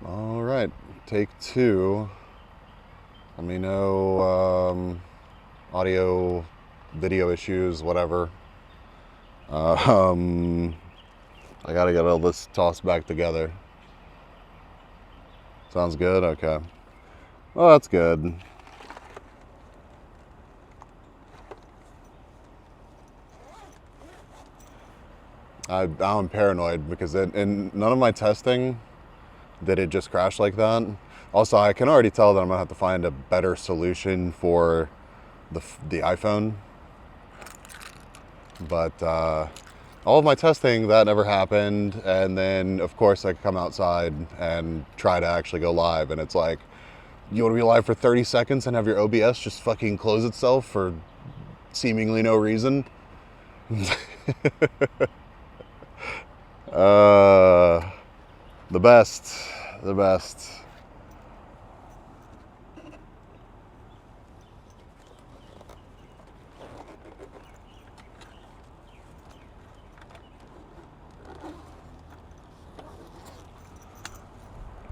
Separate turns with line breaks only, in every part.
All right, take two. Let me know audio, video issues, whatever. I gotta get all this tossed back together. Sounds good? Okay. Well, that's good. I'm paranoid because in none of my testing did it just crash like that. Also, I can already tell that I'm gonna have to find a better solution for the iPhone. But all of my testing, that never happened. And then, of course, I come outside and try to actually go live. And it's like, you want to be live for 30 seconds and have your OBS just fucking close itself for seemingly no reason? The best. The best.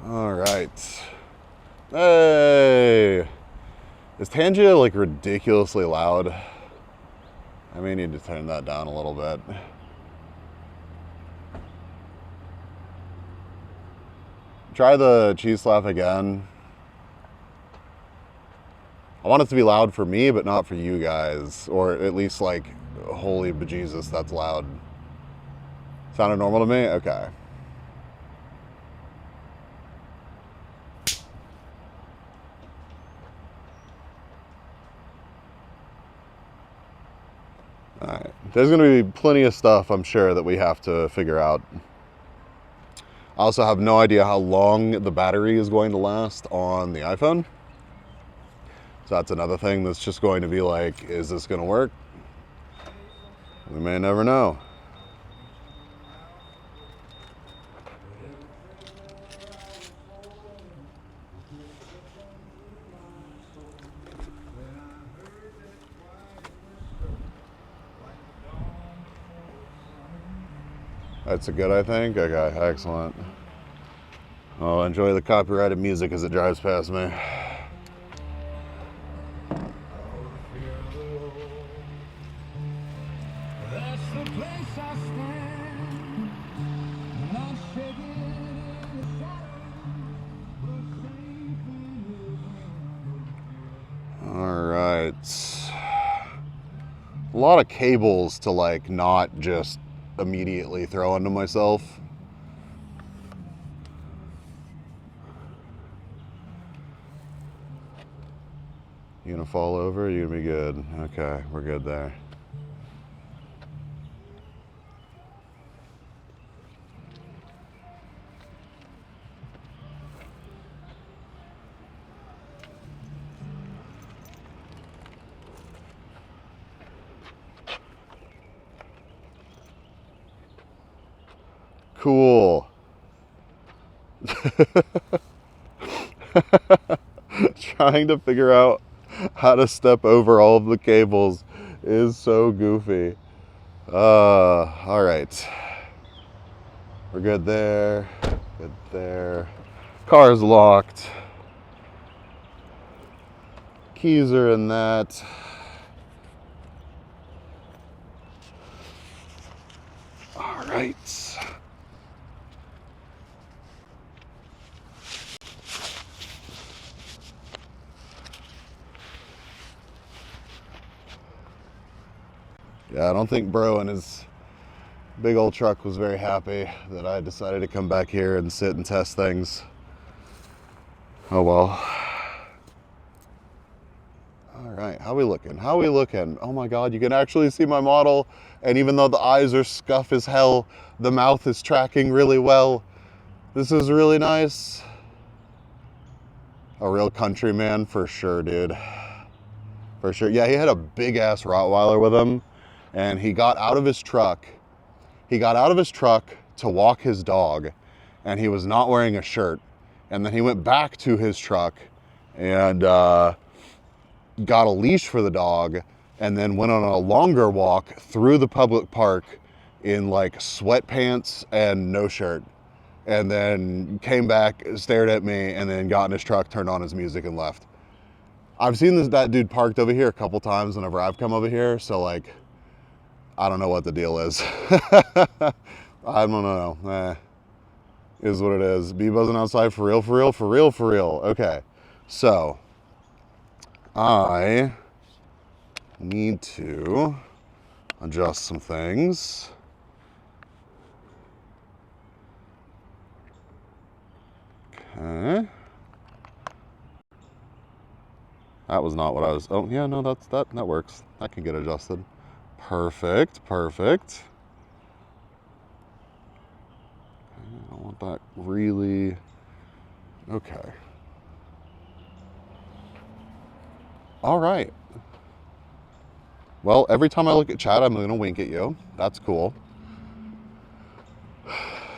All right. Hey! Is Tangia like ridiculously loud? I may need to turn that down a little bit. Try the cheese slap again. I want it to be loud for me, but not for you guys. Or at least like, holy bejesus, that's loud. Sounded normal to me? Okay. Alright. There's going to be plenty of stuff, I'm sure, that we have to figure out. I also have no idea how long the battery is going to last on the iPhone. So that's another thing that's just going to be like, is this going to work? We may never know. That's a good, I think? Okay, excellent. I'll enjoy the copyrighted music as it drives past me. All right. A lot of cables to like not just immediately throw into myself. You gonna fall over? You gonna be good? Okay, we're good there. Cool. Trying to figure out how to step over all of the cables is so goofy. All right. We're good there. Good there. Car's locked. Keys are in that. All right. Yeah, I don't think Bro and his big old truck was very happy that I decided to come back here and sit and test things. Oh well. All right, how we looking? How we looking? Oh my God, you can actually see my model. And even though the eyes are scuff as hell, the mouth is tracking really well. This is really nice. A real countryman for sure, dude. For sure. Yeah, he had a big ass Rottweiler with him. And he got out of his truck. He got out of his truck to walk his dog, and he was not wearing a shirt. And then he went back to his truck and got a leash for the dog, and then went on a longer walk through the public park in like sweatpants and no shirt. and then came back, stared at me, and then got in his truck, turned on his music, and left. I've seen that dude parked over here a couple times whenever I've come over here, so like, I don't know what the deal is. I don't know. Is what it is. Bee buzzing outside for real, for real, for real, for real. Okay, so I need to adjust some things. Okay. That was not what I was. Oh yeah, no, that works. That can get adjusted. Perfect, perfect. I don't want that really. Okay. All right. Well, every time I look at chat, I'm gonna wink at you. That's cool.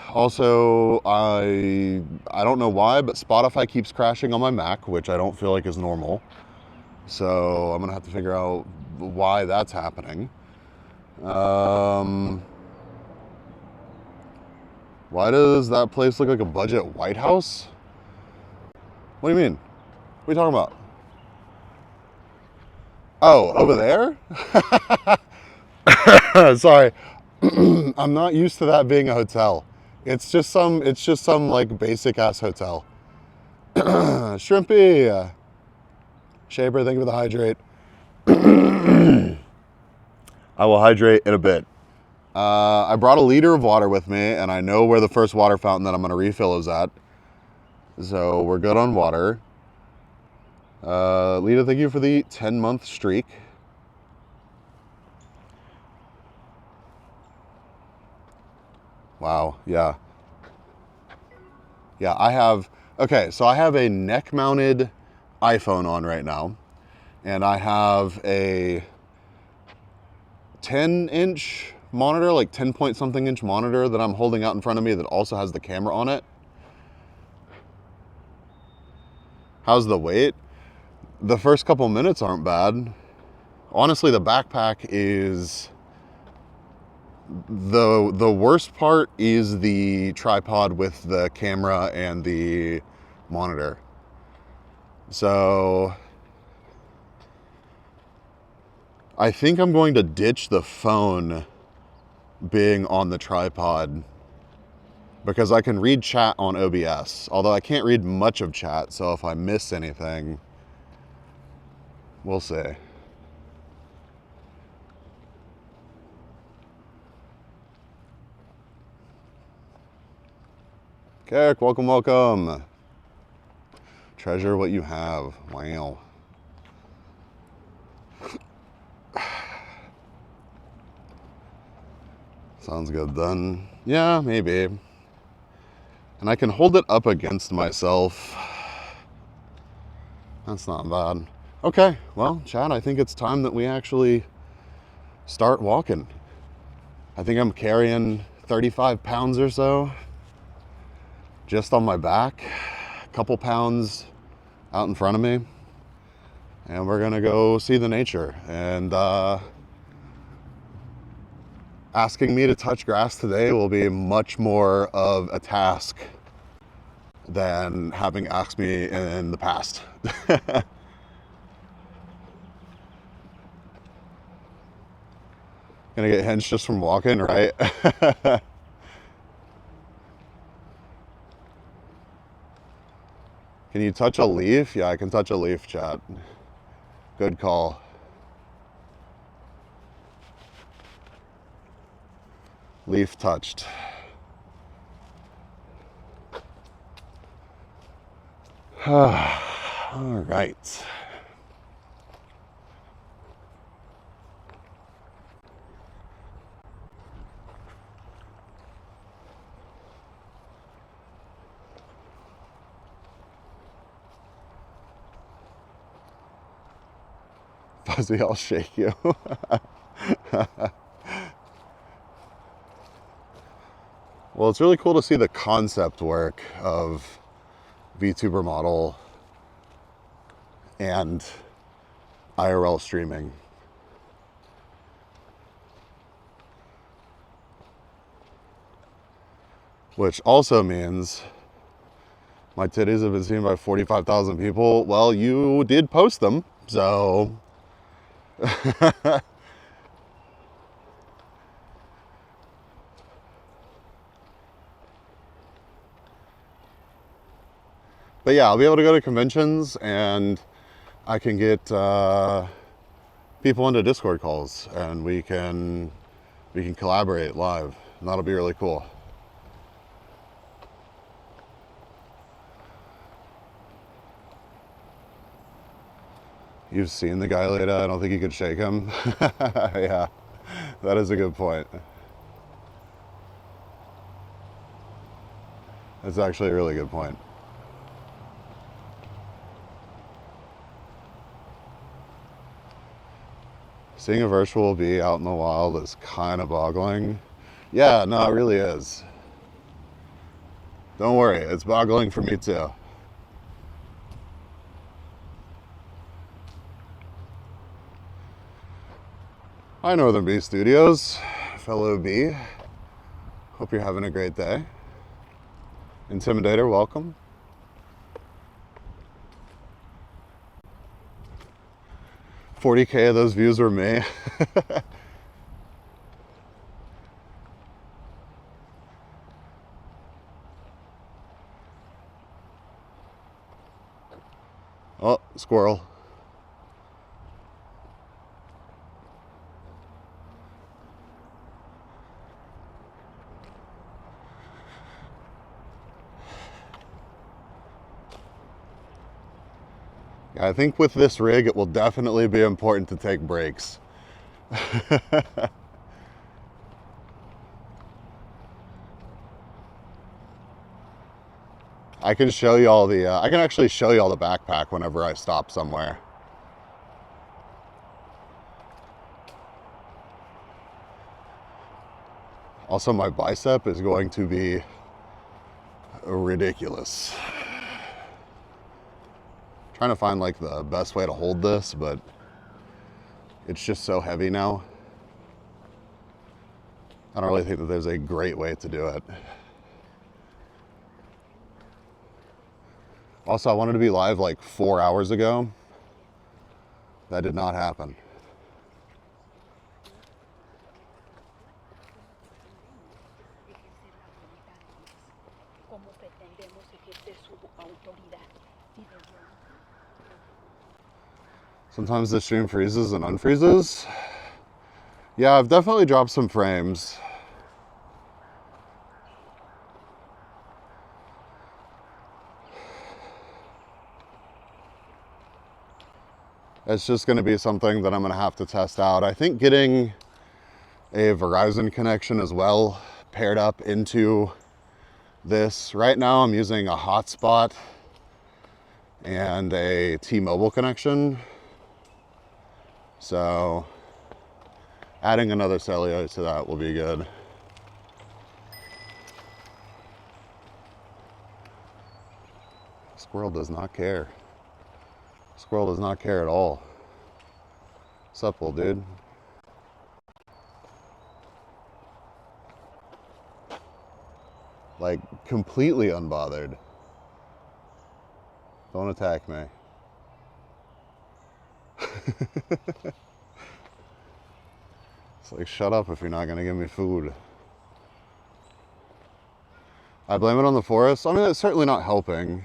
Also, I don't know why, but Spotify keeps crashing on my Mac, which I don't feel like is normal. So I'm gonna have to figure out why that's happening. Why does that place look like a budget White House? What do you mean? What are you talking about? Oh, over there? Sorry. I'm not used to that being a hotel. It's just some like basic ass hotel. Shrimpy. Shaper, thank you for the hydrate. I will hydrate in a bit. I brought a liter of water with me, and I know where the first water fountain that I'm going to refill is at. So we're good on water. Lita, thank you for the 10-month streak. Wow, yeah. Yeah, I have, okay, so I have a neck-mounted iPhone on right now, and I have a 10-inch monitor, like 10-point-something inch monitor that I'm holding out in front of me that also has the camera on it. How's the weight? The first couple minutes aren't bad. Honestly, the backpack is... The worst part is the tripod with the camera and the monitor. So I think I'm going to ditch the phone being on the tripod because I can read chat on OBS, although I can't read much of chat, so if I miss anything, we'll see. Kirk, welcome, welcome. Treasure what you have. Wow. Sounds good then. Yeah, maybe. And I can hold it up against myself. That's not bad. Okay, well, Chad, I think it's time that we actually start walking. I think I'm carrying 35 pounds or so just on my back, a couple pounds out in front of me, and we're gonna go see the nature. And asking me to touch grass today will be much more of a task than having asked me in the past. Gonna get hinged just from walking, right? Can you touch a leaf? Yeah, I can touch a leaf, chat. Good call. Leaf touched. All right. Fuzzy, I'll shake you. Well, it's really cool to see the concept work of VTuber model and IRL streaming. which also means my titties have been seen by 45,000 people. Well, you did post them, so. But yeah, I'll be able to go to conventions, and I can get people into Discord calls, and we can collaborate live, and that'll be really cool. You've seen the guy later. I don't think you could shake him. Yeah, that is a good point. That's actually a really good point. Seeing a virtual bee out in the wild is kind of boggling. Yeah, no, it really is. Don't worry, it's boggling for me too. Hi, Northern Bee Studios, fellow bee. Hope you're having a great day. Intimidator, welcome. $40K of those views were me. Oh, squirrel. Yeah, I think with this rig, it will definitely be important to take breaks. I can show you all the, I can actually show you all the backpack whenever I stop somewhere. Also, my bicep is going to be ridiculous. Trying to find like the best way to hold this, but it's just so heavy now. I don't really think that there's a great way to do it. Also, I wanted to be live like 4 hours ago. That did not happen. Sometimes the stream freezes and unfreezes. Yeah, I've definitely dropped some frames. It's just going to be something that I'm going to have to test out. I think getting a Verizon connection as well paired up into this. Right now I'm using a hotspot and a T-Mobile connection. So adding another cellular to that will be good. Squirrel does not care. Squirrel does not care at all. What's up, little dude? Like, completely unbothered. Don't attack me. It's like, shut up if you're not gonna give me food. I blame it on the forest. I mean, it's certainly not helping.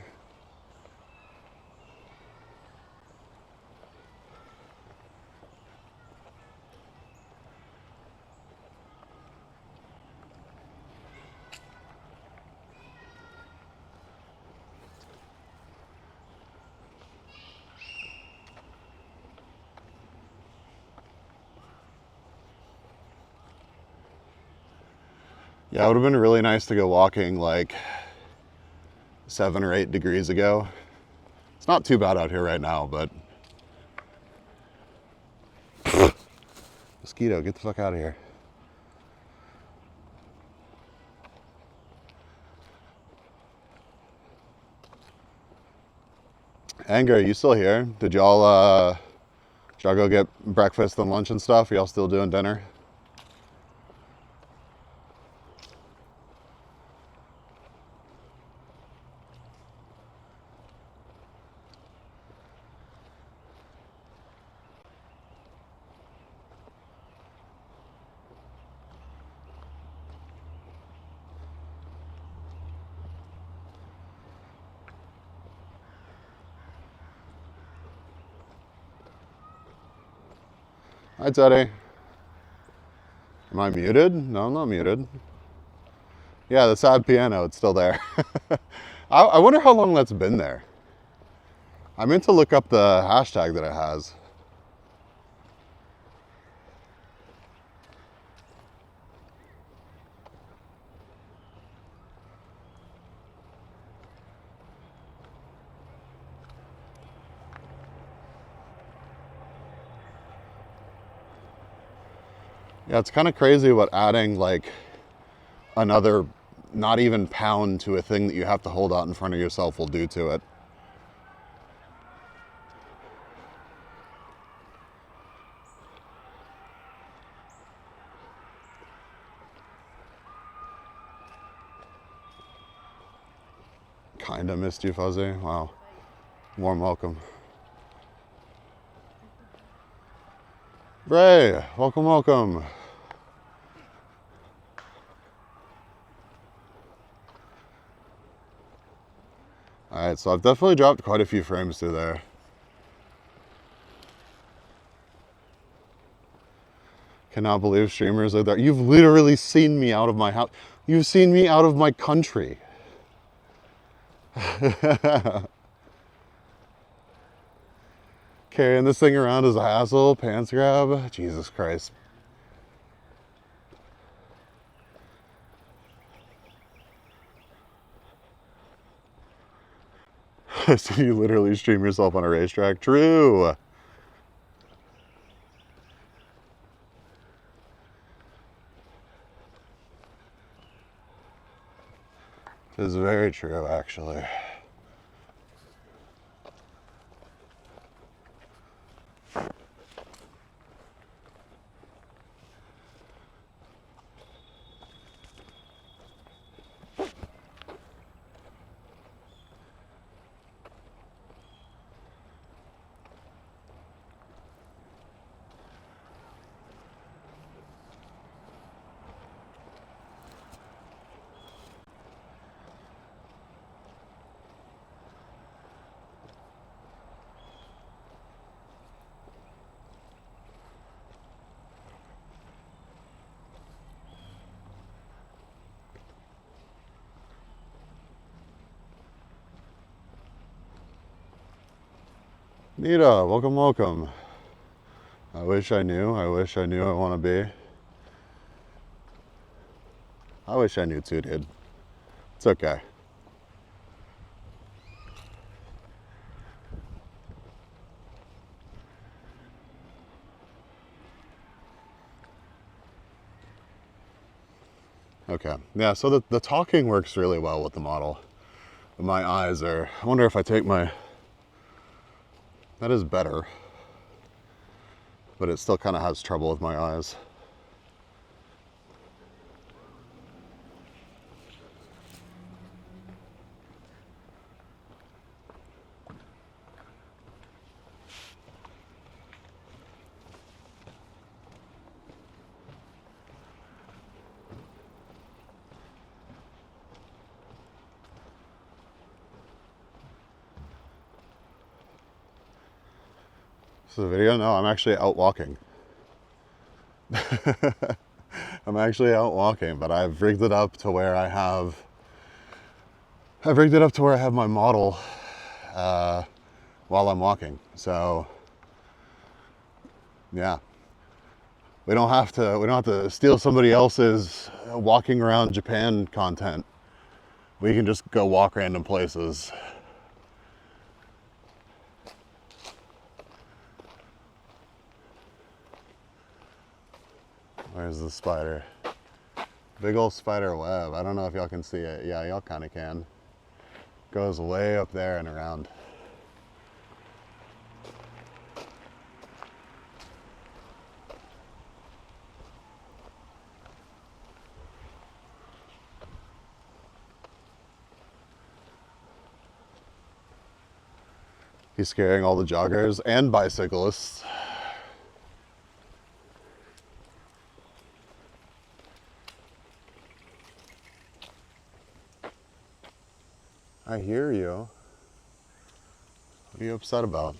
Yeah, it would have been really nice to go walking like 7 or 8 degrees ago. It's not too bad out here right now, but mosquito, get the fuck out of here. Anger, are you still here? Did y'all go get breakfast and lunch and stuff? Are y'all still doing dinner? Hi, Teddy. Am I muted? No, I'm not muted. Yeah, the sad piano, it's still there. I wonder how long that's been there. I meant to look up the hashtag that it has. Yeah, it's kind of crazy what adding like another not even pound to a thing that you have to hold out in front of yourself will do to it. Kinda missed you, Fuzzy. Wow. Warm welcome. Ray, welcome, welcome. Alright, so I've definitely dropped quite a few frames through there. Cannot believe streamers are there. You've literally seen me out of my house. You've seen me out of my country. Carrying this thing around is a hassle. Pants grab. Jesus Christ. So you literally stream yourself on a racetrack. True. It is very true, actually. Nita, welcome, welcome. I wish I knew. I wish I knew I want to be. I wish I knew too, dude. It's okay. Okay. Yeah, so the talking works really well with the model. My eyes are... I wonder if I take my... That is better. But it still kind of has trouble with my eyes. This is a video? No, I'm actually out walking. I'm actually out walking, but I've rigged it up to where I have my model while I'm walking. So yeah, we don't have to steal somebody else's walking around Japan content. We can just go walk random places. Where's the spider? Big old spider web. I don't know if y'all can see it. Yeah, y'all kind of can. Goes way up there and around. He's scaring all the joggers and bicyclists. I hear you. What are you upset about?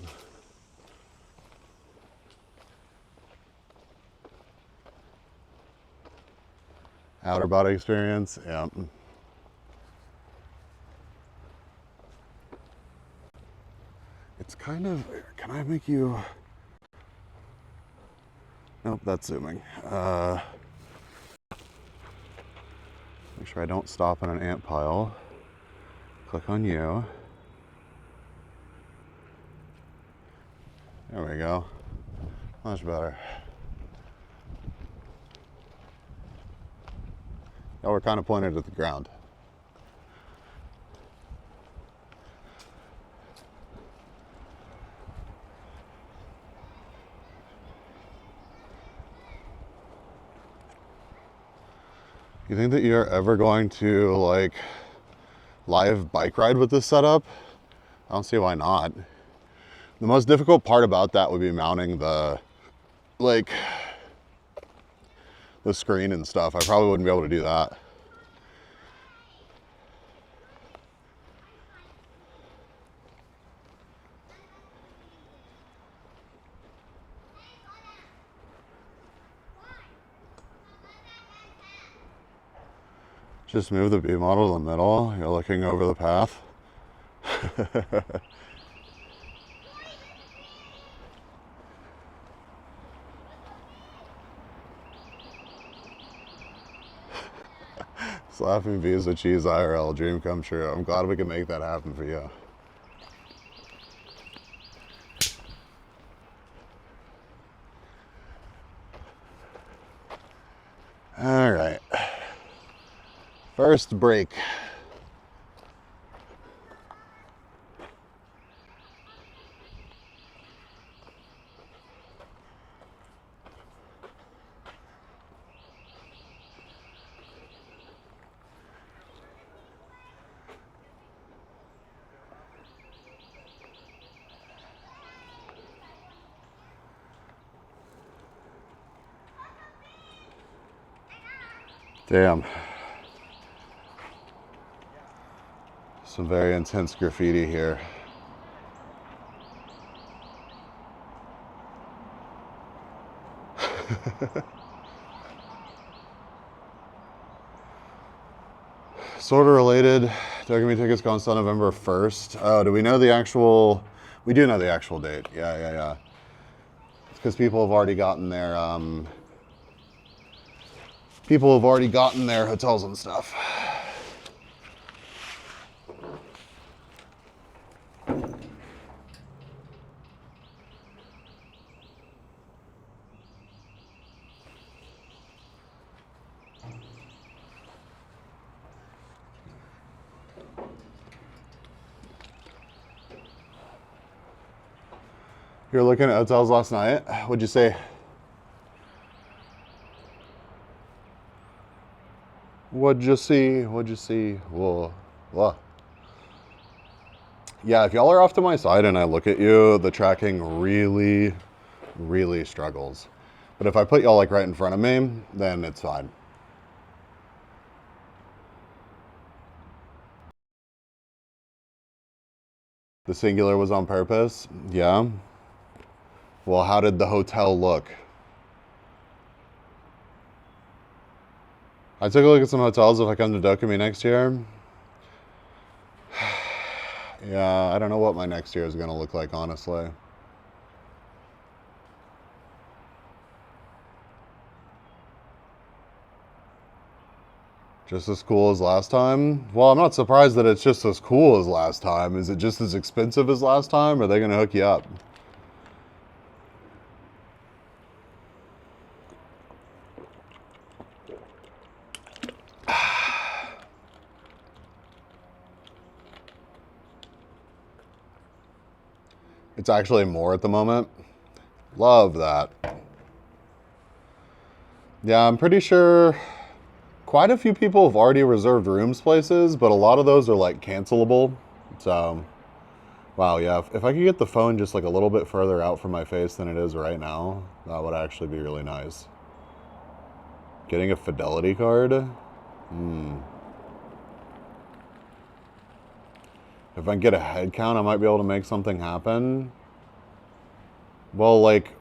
outer body experience. Yeah. It's kind of, can I make you, nope, that's zooming. Make sure I don't stop on an ant pile. Click on you. There we go. Much better. Now we're kind of pointed at the ground. You think that you're ever going to like live bike ride with this setup? I don't see why not. The most difficult part about that would be mounting the screen and stuff. I probably wouldn't be able to do that. Just move the B model to the middle. You're looking over the path. Slapping bees with cheese IRL, dream come true. I'm glad we can make that happen for you. All right. First break. Damn. Some very intense graffiti here. Sort of related. Doggy tickets go on sale November 1st. Oh, do we know the actual? We do know the actual date. Yeah. It's because people have already gotten their hotels and stuff. You're looking at hotels last night. What'd you say? What'd you see? Whoa. Yeah, if y'all are off to my side and I look at you, the tracking really, really struggles. But if I put y'all like right in front of me, then it's fine. The singular was on purpose? Yeah. Well, how did the hotel look? I took a look at some hotels if I come to Dokumi next year. Yeah, I don't know what my next year is going to look like, honestly. Just as cool as last time? Well, I'm not surprised that it's just as cool as last time. Is it just as expensive as last time, or are they going to hook you up? It's actually more at the moment. Love that. Yeah, I'm pretty sure quite a few people have already reserved rooms places, but a lot of those are like cancelable. So, wow, yeah, if I could get the phone just like a little bit further out from my face than it is right now, that would actually be really nice. Getting a Fidelity card? If I can get a head count, I might be able to make something happen. Well, like,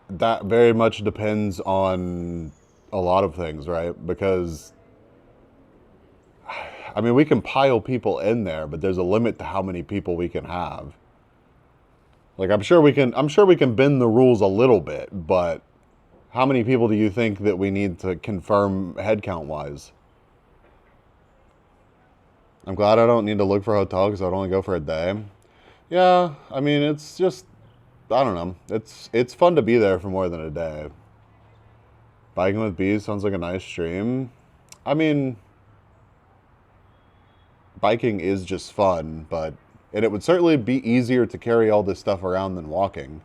that very much depends on a lot of things, right? Because I mean, we can pile people in there, but there's a limit to how many people we can have. Like I'm sure we can bend the rules a little bit, but how many people do you think that we need to confirm headcount wise? I'm glad I don't need to look for a hotel because I'd only go for a day. Yeah, I mean, it's just, I don't know. It's fun to be there for more than a day. Biking with bees sounds like a nice stream. I mean, biking is just fun, but and it would certainly be easier to carry all this stuff around than walking.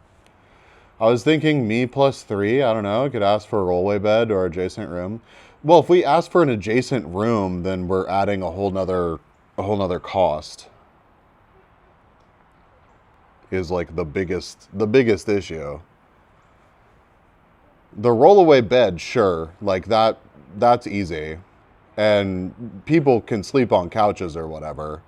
I was thinking me plus three, I don't know, I could ask for a rollaway bed or adjacent room. Well, if we ask for an adjacent room, then we're adding a whole nother cost. Is like the biggest issue. The rollaway bed, sure, like that's easy. And people can sleep on couches or whatever.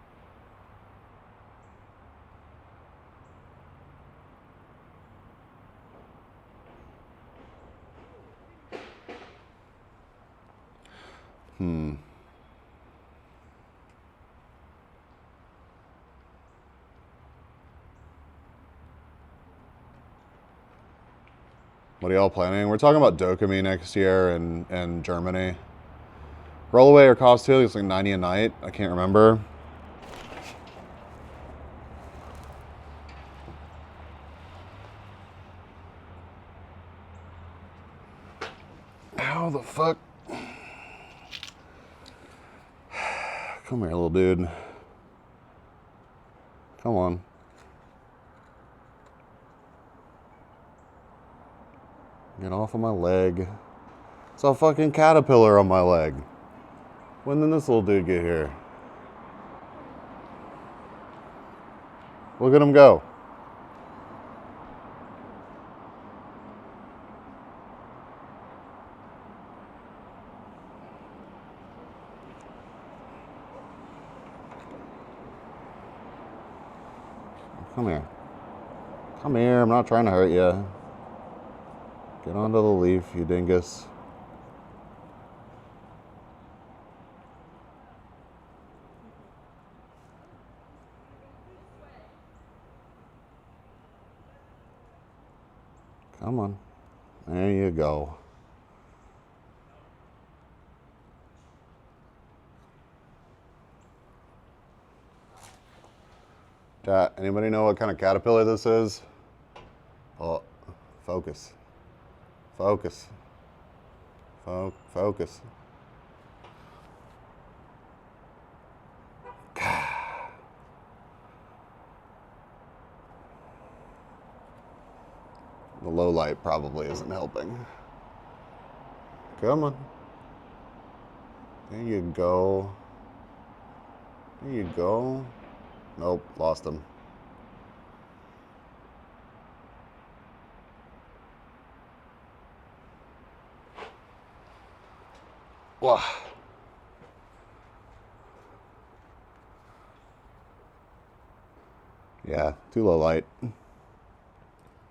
What are y'all planning? We're talking about Dokumi next year in Germany. Rollaway or cost too? It's like 90 a night. I can't remember. How the fuck? Come here, little dude. Come on. Get off of my leg. It's a fucking caterpillar on my leg. When did this little dude get here? Look at him go. Come here. Come here, I'm not trying to hurt you. Get onto the leaf, you dingus. Come on. There you go. Chat, anybody know what kind of caterpillar this is? Oh, focus. Focus. Focus. The low light probably isn't helping. Come on. There you go. There you go. Nope, lost him. Wow. Yeah, too low light.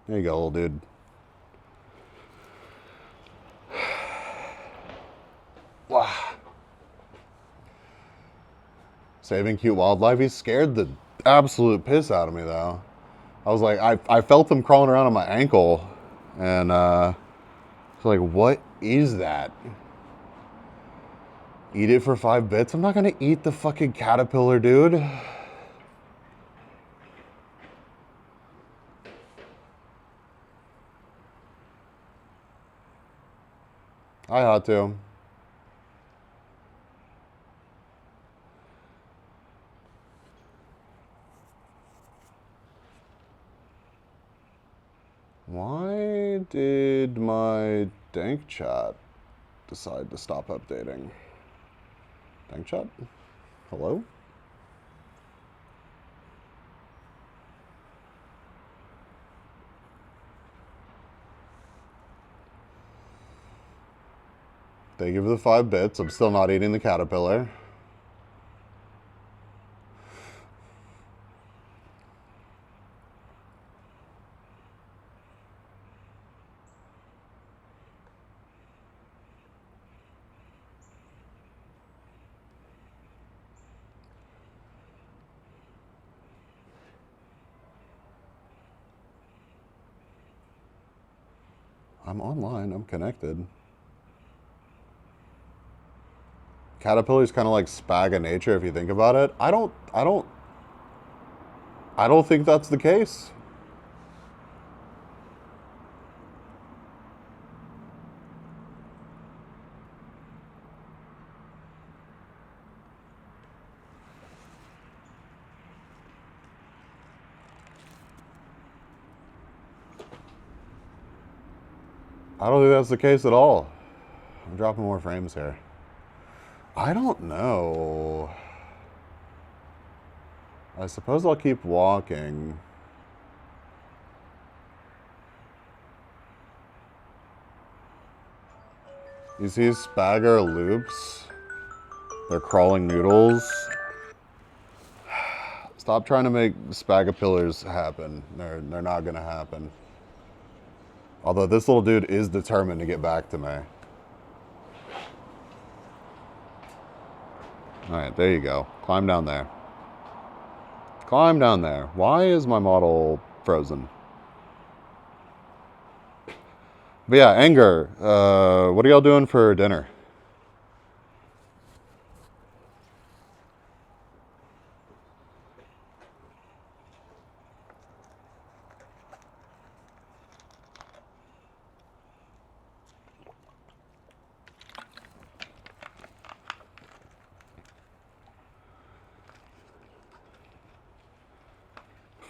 There you go, little dude. Wow. Saving cute wildlife. He scared the absolute piss out of me, though. I was like, I felt him crawling around on my ankle, and I was like, what is that? Eat it for 5 bits? I'm not gonna eat the fucking caterpillar, dude. I had to. Why did my dank chat decide to stop updating? Dank chat? Hello? Thank you for the 5 bits. I'm still not eating the caterpillar. I'm online. I'm connected. Caterpillar's kind of like spag in nature if you think about it. I don't think that's the case. I don't think that's the case at all. I'm dropping more frames here. I don't know. I suppose I'll keep walking. You see spagger loops? They're crawling noodles. Stop trying to make spagapillars happen. They're not gonna happen. Although this little dude is determined to get back to me. Alright, there you go. Climb down there. Climb down there. Why is my model frozen? But yeah, anger. What are y'all doing for dinner?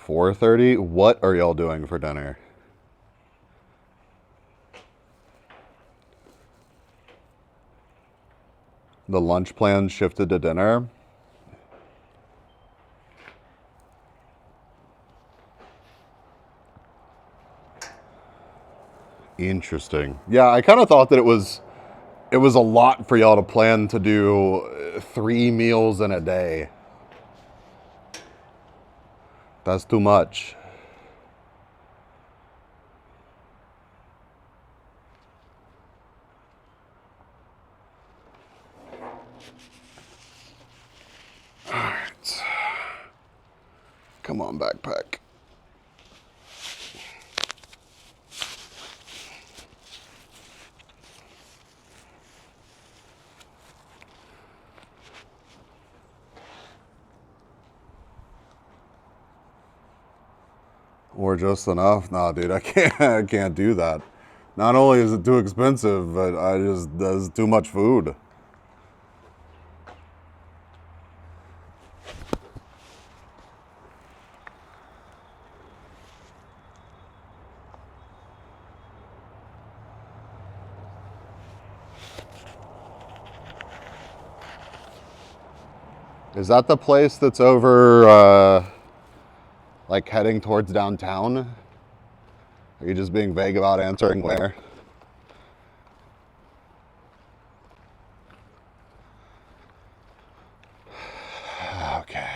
$4:30? What are y'all doing for dinner? The lunch plan shifted to dinner. Interesting. Yeah, I kind of thought that it was a lot for y'all to plan to do 3 meals in a day. That's too much. All right. Come on, backpack. Or just enough? Nah, dude, I can't do that. Not only is it too expensive, but there's too much food. Is that the place that's over, like heading towards downtown? Are you just being vague about answering where? Okay.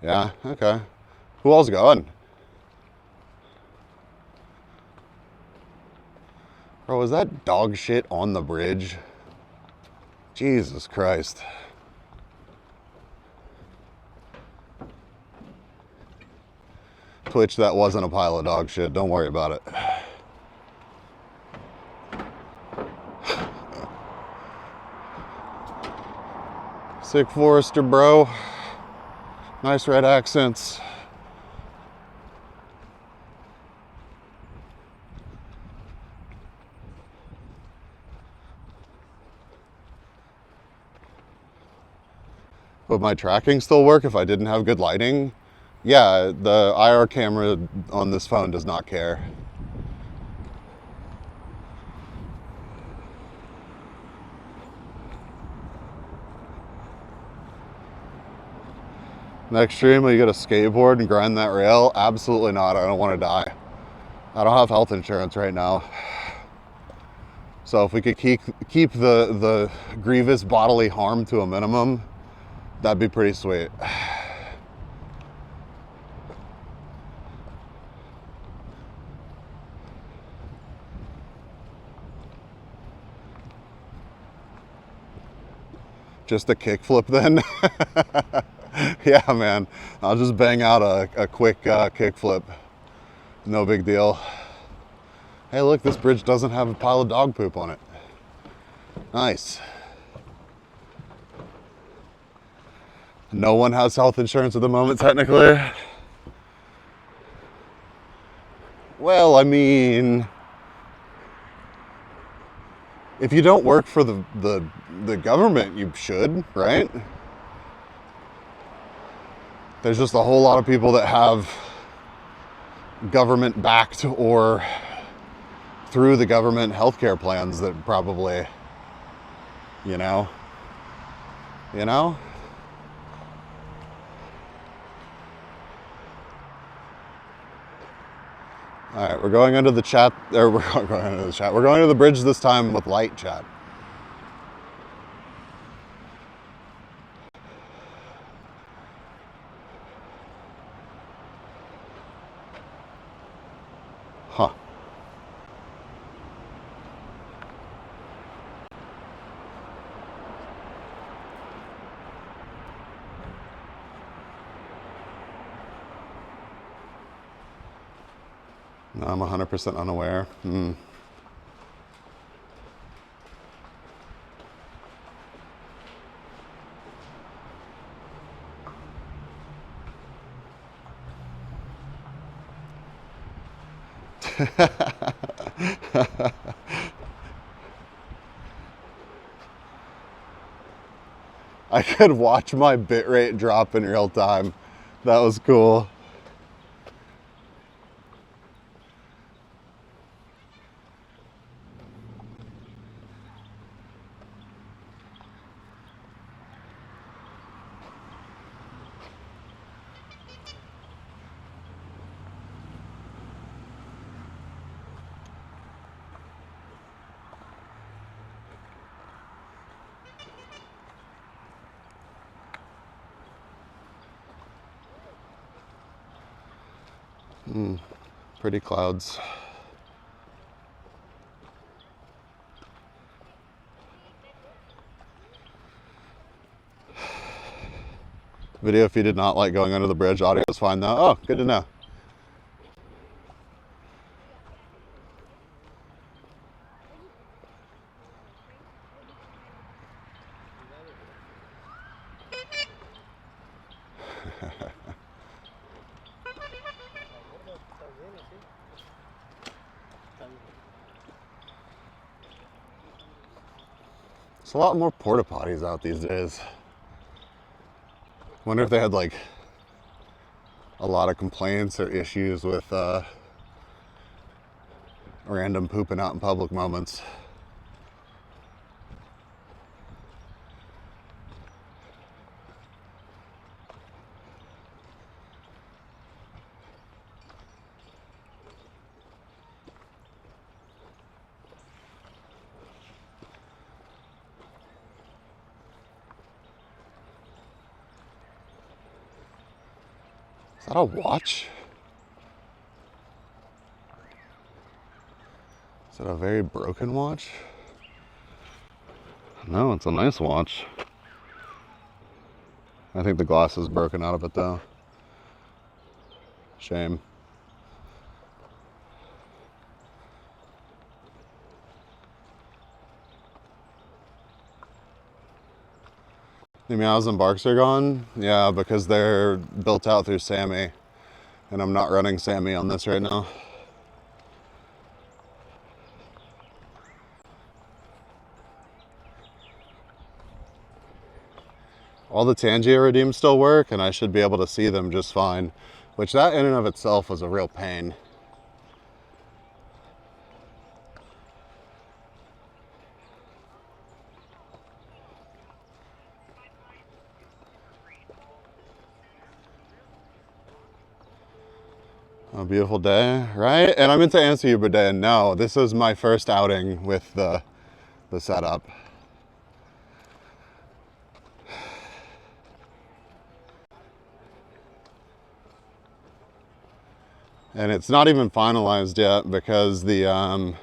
Yeah, okay. Who else going? Bro, is that dog shit on the bridge? Jesus Christ. Twitch, that wasn't a pile of dog shit. Don't worry about it. Sick Forester, bro. Nice red accents. Would my tracking still work if I didn't have good lighting? Yeah, the IR camera on this phone does not care. Next stream, will you get a skateboard and grind that rail? Absolutely not. I don't want to die. I don't have health insurance right now. So if we could keep the grievous bodily harm to a minimum, that'd be pretty sweet. Just a kickflip then? Yeah, man. I'll just bang out a quick kickflip. No big deal. Hey, look, this bridge doesn't have a pile of dog poop on it. Nice. No one has health insurance at the moment, technically. Well, I mean, if you don't work for the government, you should, right? There's just a whole lot of people that have government-backed or through the government healthcare plans that probably, you know? All right, we're going into the chat, or we're going into the chat. We're going to the bridge this time with light chat. Huh. No, I'm 100% unaware. I could watch my bitrate drop in real time. That was cool. Pretty clouds. Video if you did not like going under the bridge. Audio is fine though. Oh, good to know. There's a lot more porta potties out these days. Wonder if they had like a lot of complaints or issues with random pooping out in public moments. Is that a watch? Is that a very broken watch? No, it's a nice watch. I think the glass is broken out of it though. Shame. The meows and barks are gone? Yeah, because they're built out through Sammy. And I'm not running Sammy on this right now. All the Tangia redeems still work and I should be able to see them just fine. Which that in and of itself was a real pain. A beautiful day, right? And I meant to answer you, Bidet. No, this is my first outing with the setup. And it's not even finalized yet because the,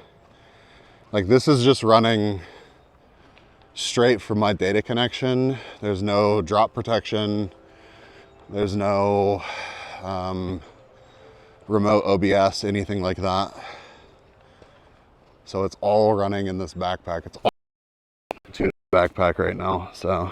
like this is just running straight from my data connection. There's no drop protection. There's no remote OBS, anything like that. So it's all running in this backpack. It's all to the backpack right now, so.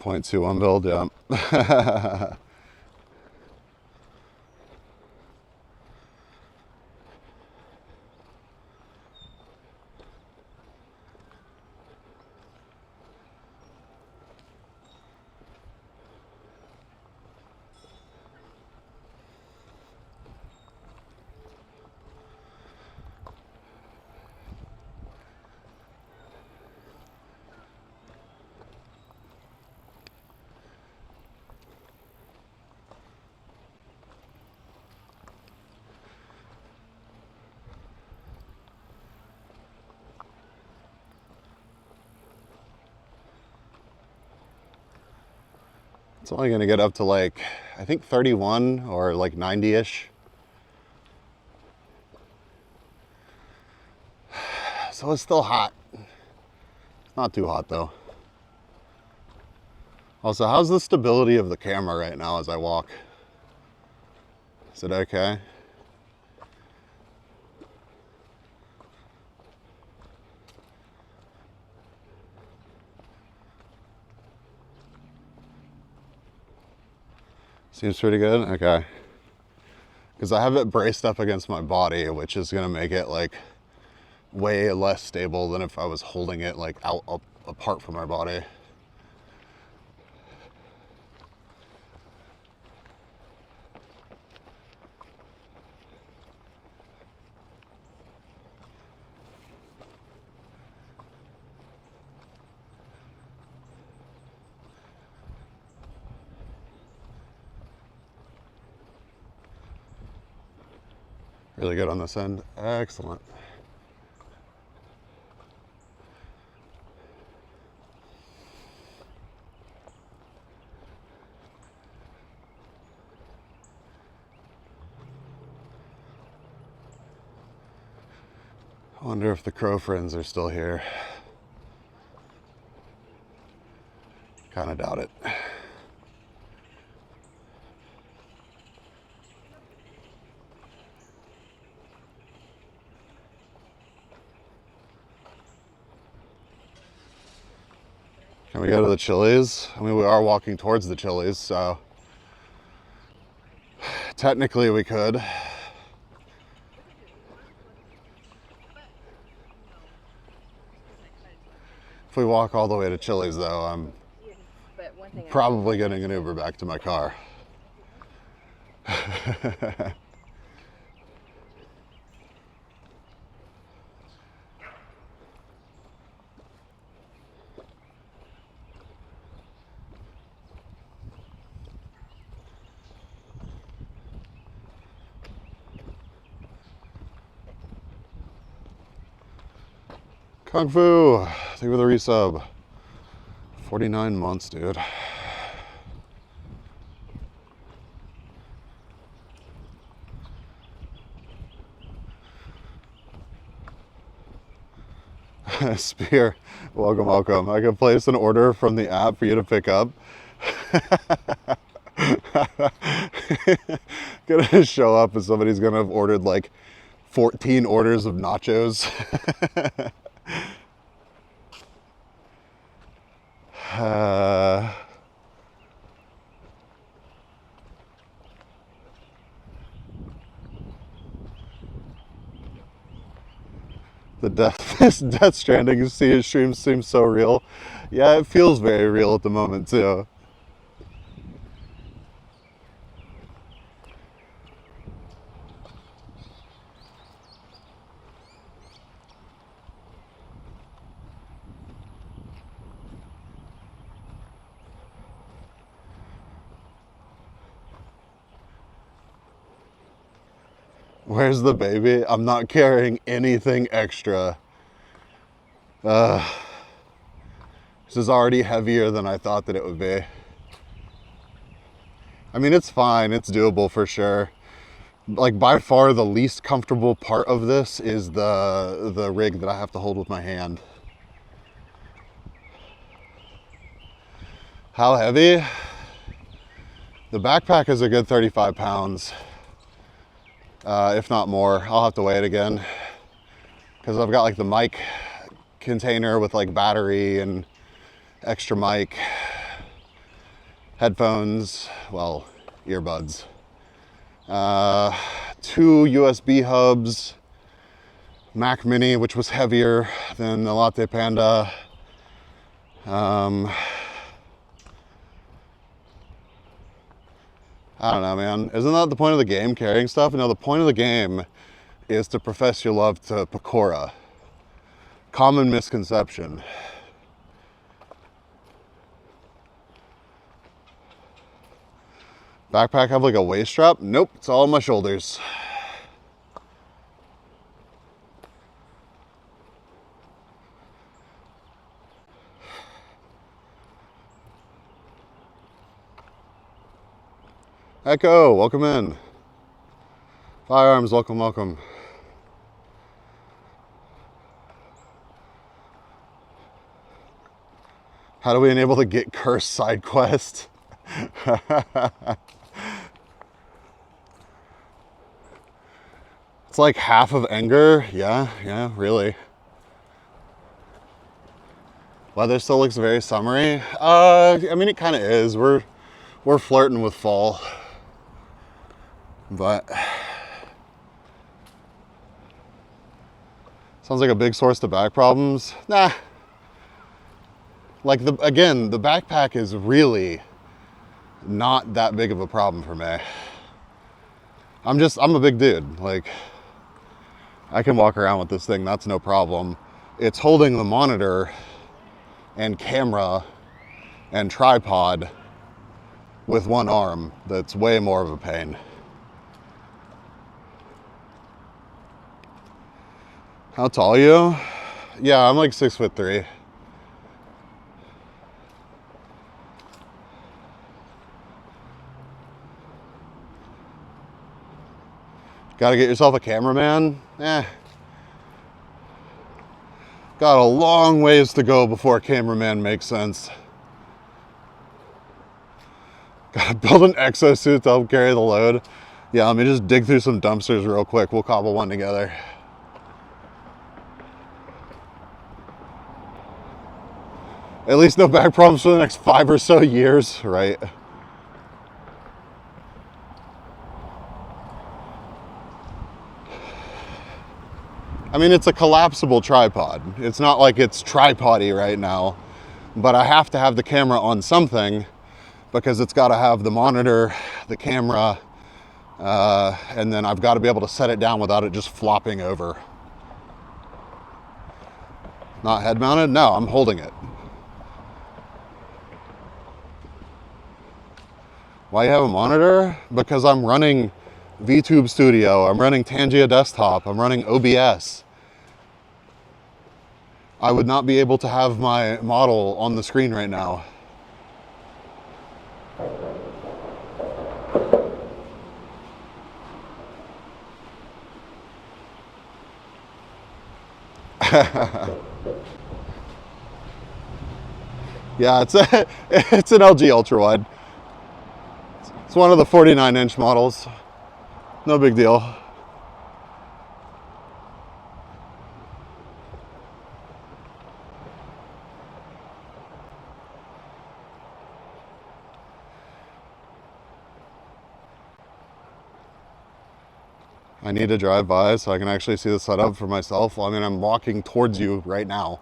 .21 build, yeah. It's only gonna get up to like, I think 31 or like 90-ish. So it's still hot. Not too hot though. Also, how's the stability of the camera right now as I walk? Is it okay? Seems pretty good? Okay. Because I have it braced up against my body, which is gonna make it like way less stable than if I was holding it like out up, apart from my body. Really good on this end. Excellent. I wonder if the crow friends are still here. Kind of doubt it. Can we go to the Chili's? I mean, we are walking towards the Chili's, so technically we could. If we walk all the way to Chili's, though, I'm probably getting an Uber back to my car. Kung Fu, thank you for the resub. 49 months, dude. Spear, welcome, welcome. I can place an order from the app for you to pick up. Gonna show up and somebody's gonna have ordered like 14 orders of nachos. The Death Stranding stream seems so real. Yeah, it feels very real at the moment too. Where's the baby? I'm not carrying anything extra. This is already heavier than I thought that it would be. I mean, it's fine. It's doable for sure. Like, by far the least comfortable part of this is the rig that I have to hold with my hand. How heavy? The backpack is a good 35 pounds, if not more. I'll have to weigh it again because I've got like the mic container with like battery and extra mic, headphones, well, earbuds, 2 USB hubs, Mac Mini, which was heavier than the Latte Panda. I don't know, man. Isn't that the point of the game, carrying stuff? No, the point of the game is to profess your love to Pecora. Common misconception. Backpack have like a waist strap? Nope, it's all on my shoulders. Echo, welcome in. Firearms, welcome, welcome. How do we enable the get cursed side quest? It's like half of anger. Yeah, really. Weather still looks very summery. I mean, it kind of is. We're flirting with fall. But sounds like a big source to back problems. Nah. Like, again, the backpack is really not that big of a problem for me. I'm a big dude. Like, I can walk around with this thing, that's no problem. It's holding the monitor and camera and tripod with one arm that's way more of a pain. How tall are you? Yeah, I'm like 6'3". Gotta get yourself a cameraman? Got a long ways to go before a cameraman makes sense. Gotta build an exosuit to help carry the load. Yeah, let me just dig through some dumpsters real quick. We'll cobble one together. At least no back problems for the next 5 or so years, right? I mean, it's a collapsible tripod. It's not like it's tripod-y right now, but I have to have the camera on something because it's got to have the monitor, the camera, and then I've got to be able to set it down without it just flopping over. Not head mounted? No, I'm holding it. Why you have a monitor? Because I'm running VTube Studio, I'm running Tangia Desktop, I'm running OBS. I would not be able to have my model on the screen right now. Yeah, it's an LG Ultra Wide. It's one of the 49-inch models. No big deal. I need to drive by so I can actually see the setup for myself. I mean, I'm walking towards you right now.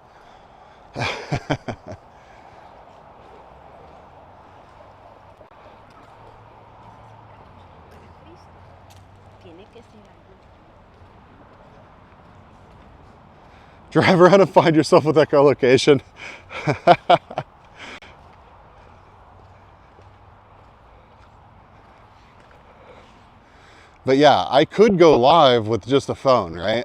Drive around and find yourself with echolocation. But yeah, I could go live with just a phone, right?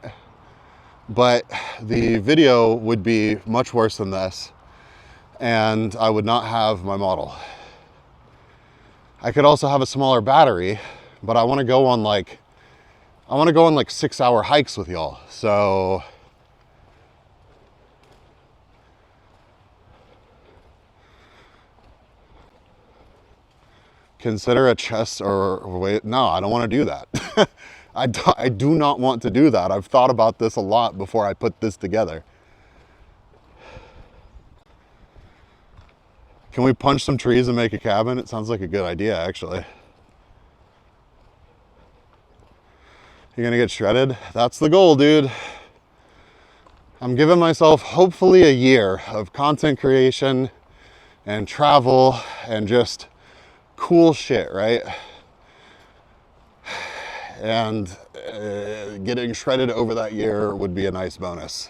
But the video would be much worse than this, and I would not have my model. I could also have a smaller battery, but I want to go on like 6-hour hikes with y'all. So consider a chest or wait, no, I don't want to do that. I do not want to do that. I've thought about this a lot before I put this together. Can we punch some trees and make a cabin? It sounds like a good idea, actually. You're gonna get shredded? That's the goal, dude. I'm giving myself hopefully a year of content creation and travel and just cool shit, right? And getting shredded over that year would be a nice bonus.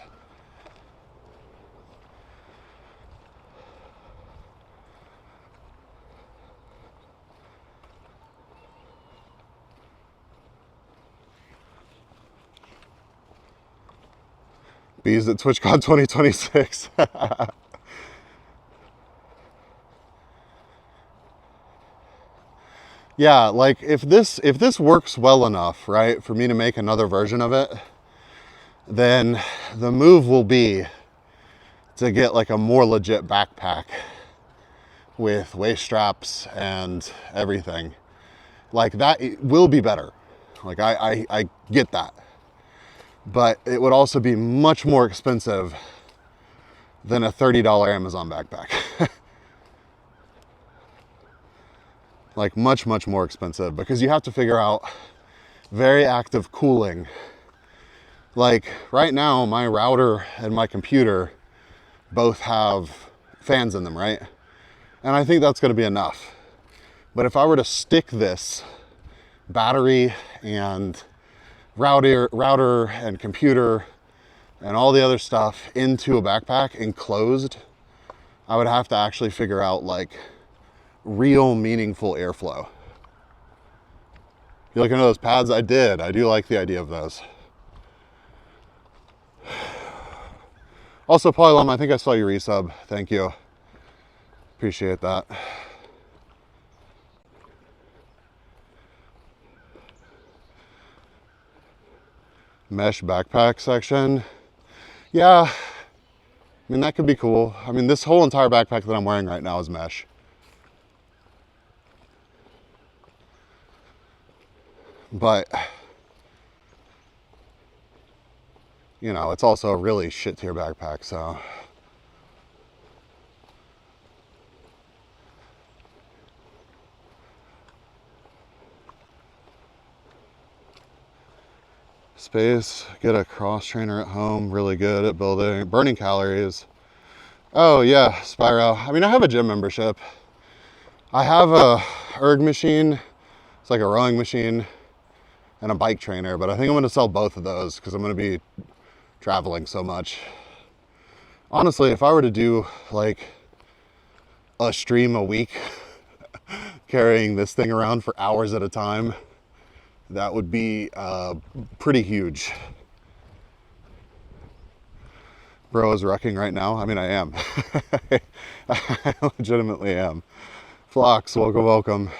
Bees at TwitchCon 2026. Yeah, like if this works well enough, right, for me to make another version of it, then the move will be to get like a more legit backpack with waist straps and everything. Like that it will be better. Like I get that. But it would also be much more expensive than a $30 Amazon backpack. Like much more expensive, because you have to figure out very active cooling. Like right now, my router and my computer both have fans in them, right? And I think that's gonna be enough. But if I were to stick this battery and router and computer and all the other stuff into a backpack enclosed, I would have to actually figure out like real meaningful airflow. You looking at those pads? I did. I do like the idea of those. Also, Polylum, I think I saw your resub. Thank you. Appreciate that. Mesh backpack section. Yeah, I mean, that could be cool. I mean, this whole entire backpack that I'm wearing right now is mesh. But, you know, it's also a really shit tier backpack, so. Space, get a cross trainer at home, really good at burning calories. Oh yeah, Spyro. I mean, I have a gym membership. I have a erg machine. It's like a rowing machine and a bike trainer, but I think I'm gonna sell both of those because I'm gonna be traveling so much. Honestly, if I were to do like a stream a week carrying this thing around for hours at a time, that would be pretty huge. Bro is wrecking right now. I mean, I am. I legitimately am. Flox, welcome.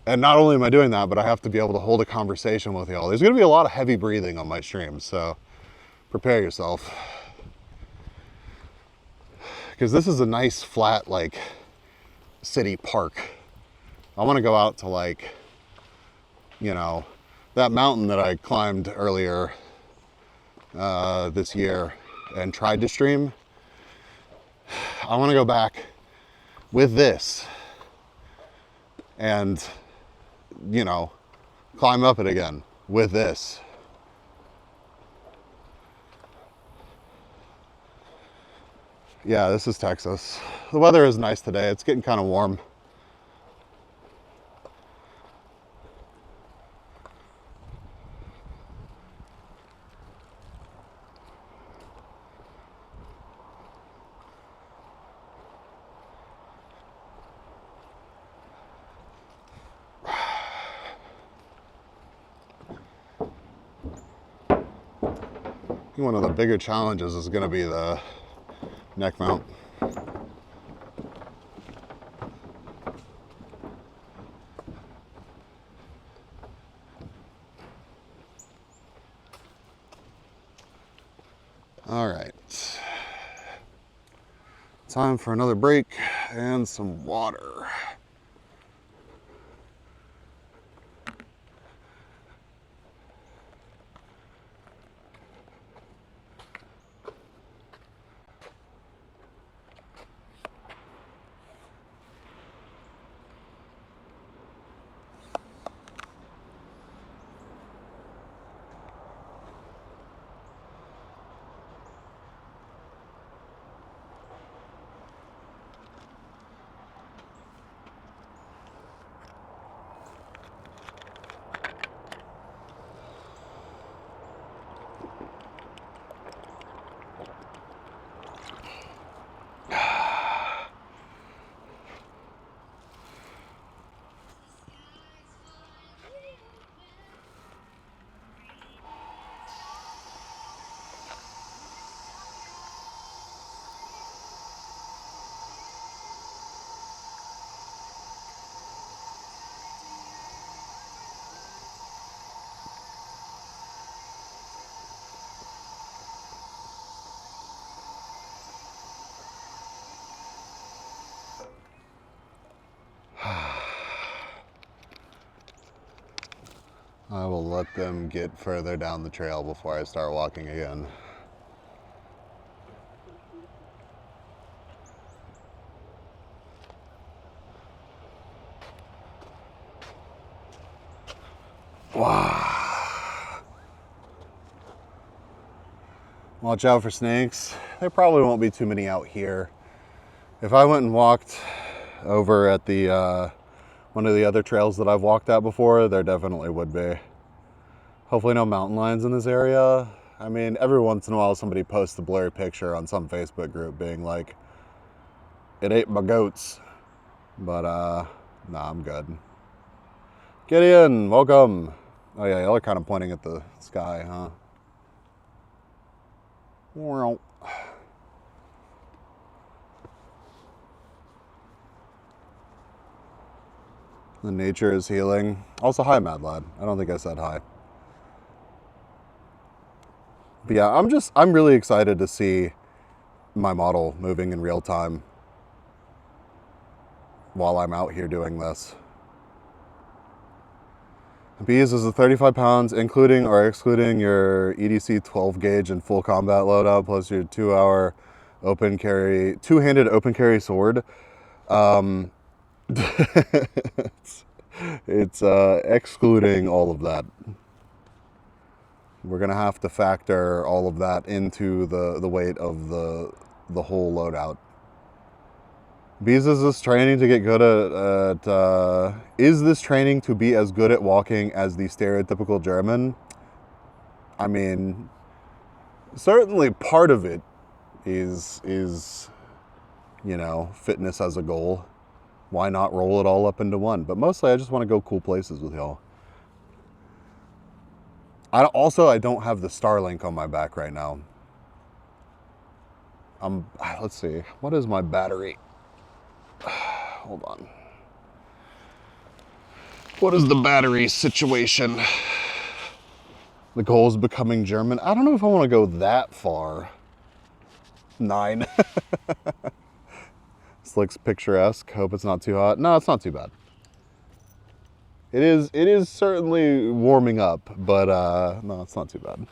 And not only am I doing that, but I have to be able to hold a conversation with y'all. There's gonna be a lot of heavy breathing on my streams, so prepare yourself. Because this is a nice flat, like, city park. I wanna go out to like, you know, that mountain that I climbed earlier this year and tried to stream. I wanna go back with this and, you know, climb up it again with this. Yeah, this is Texas. The weather is nice today. It's getting kind of warm. think one of the bigger challenges is going to be the neck mount. All right, time for another break and some water. I will let them get further down the trail before I start walking again. Wow. Watch out for snakes. There probably won't be too many out here. If I went and walked over at the one of the other trails that I've walked at before, there definitely would be. Hopefully no mountain lions in this area. I mean, every once in a while somebody posts a blurry picture on some Facebook group being like, it ate my goats. But nah, I'm good. Gideon, welcome. Oh yeah, y'all are kind of pointing at the sky, huh? Well. The nature is healing. Also, hi, Mad Lad. I don't think I said hi. But yeah, I'm really excited to see my model moving in real time while I'm out here doing this. Bees is the 35 pounds, including or excluding your EDC 12 gauge and full combat loadout, plus your 2-hour open carry, two-handed open carry sword. It's excluding all of that. We're gonna have to factor all of that into the weight of the whole loadout. Bees, is this training to get good at is this training to be as good at walking as the stereotypical German? I mean, certainly part of it is you know, fitness as a goal. Why not roll it all up into one? But mostly I just want to go cool places with y'all. I don't have the Starlink on my back right now. Let's see, what is my battery? Hold on. What is the battery situation? The goal is becoming German. I don't know if I want to go that far. 9. This looks picturesque. Hope it's not too hot. No, it's not too bad. It is certainly warming up, but no, it's not too bad.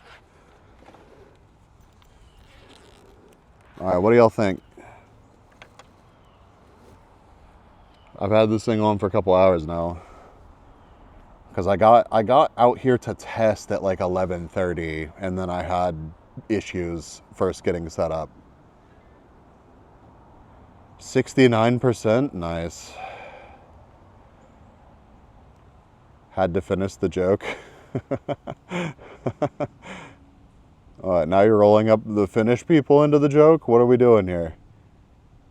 All right, what do y'all think? I've had this thing on for a couple hours now. Because I got out here to test at like 11:30, and then I had issues first getting set up. 69%, nice. Had to finish the joke. All right, now you're rolling up the Finnish people into the joke. What are we doing here?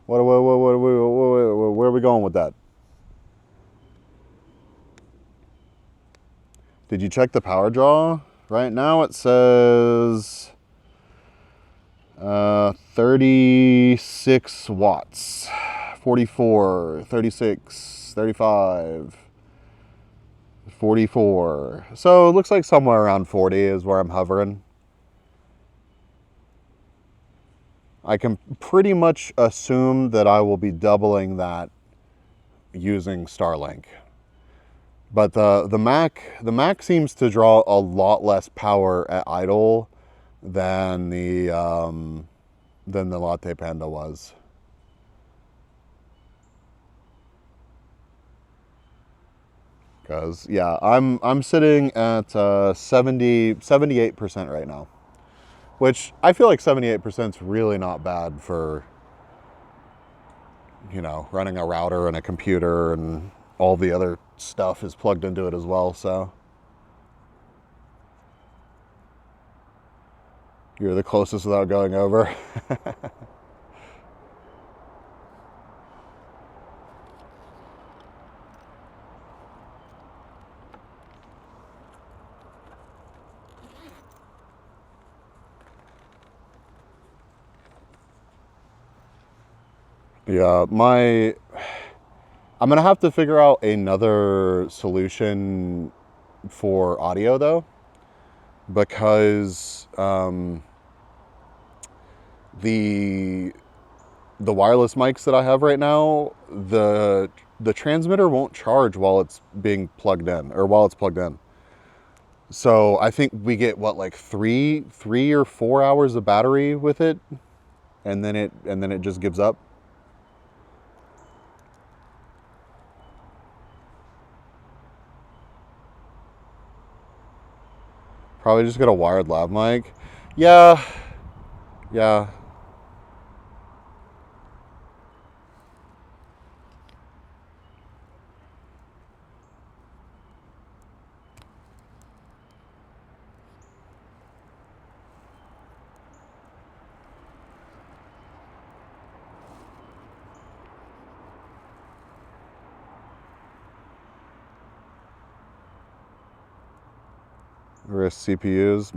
Where are we going with that? Did you check the power draw? Right now it says 36 watts, 44, 36, 35, 44. So it looks like somewhere around 40 is where I'm hovering. I can pretty much assume that I will be doubling that using Starlink. But the Mac seems to draw a lot less power at idle than the Latte Panda was. Because yeah, I'm sitting at 78% right now, which I feel like 78% is really not bad for, you know, running a router and a computer and all the other stuff is plugged into it as well. So you're the closest without going over. Yeah, I'm gonna have to figure out another solution for audio though, because the wireless mics that I have right now, the transmitter won't charge while it's being plugged in or while it's plugged in. So I think we get what, like three or 4 hours of battery with it, and then it just gives up. Probably just get a wired lav mic. Yeah, yeah. Wrist CPUs.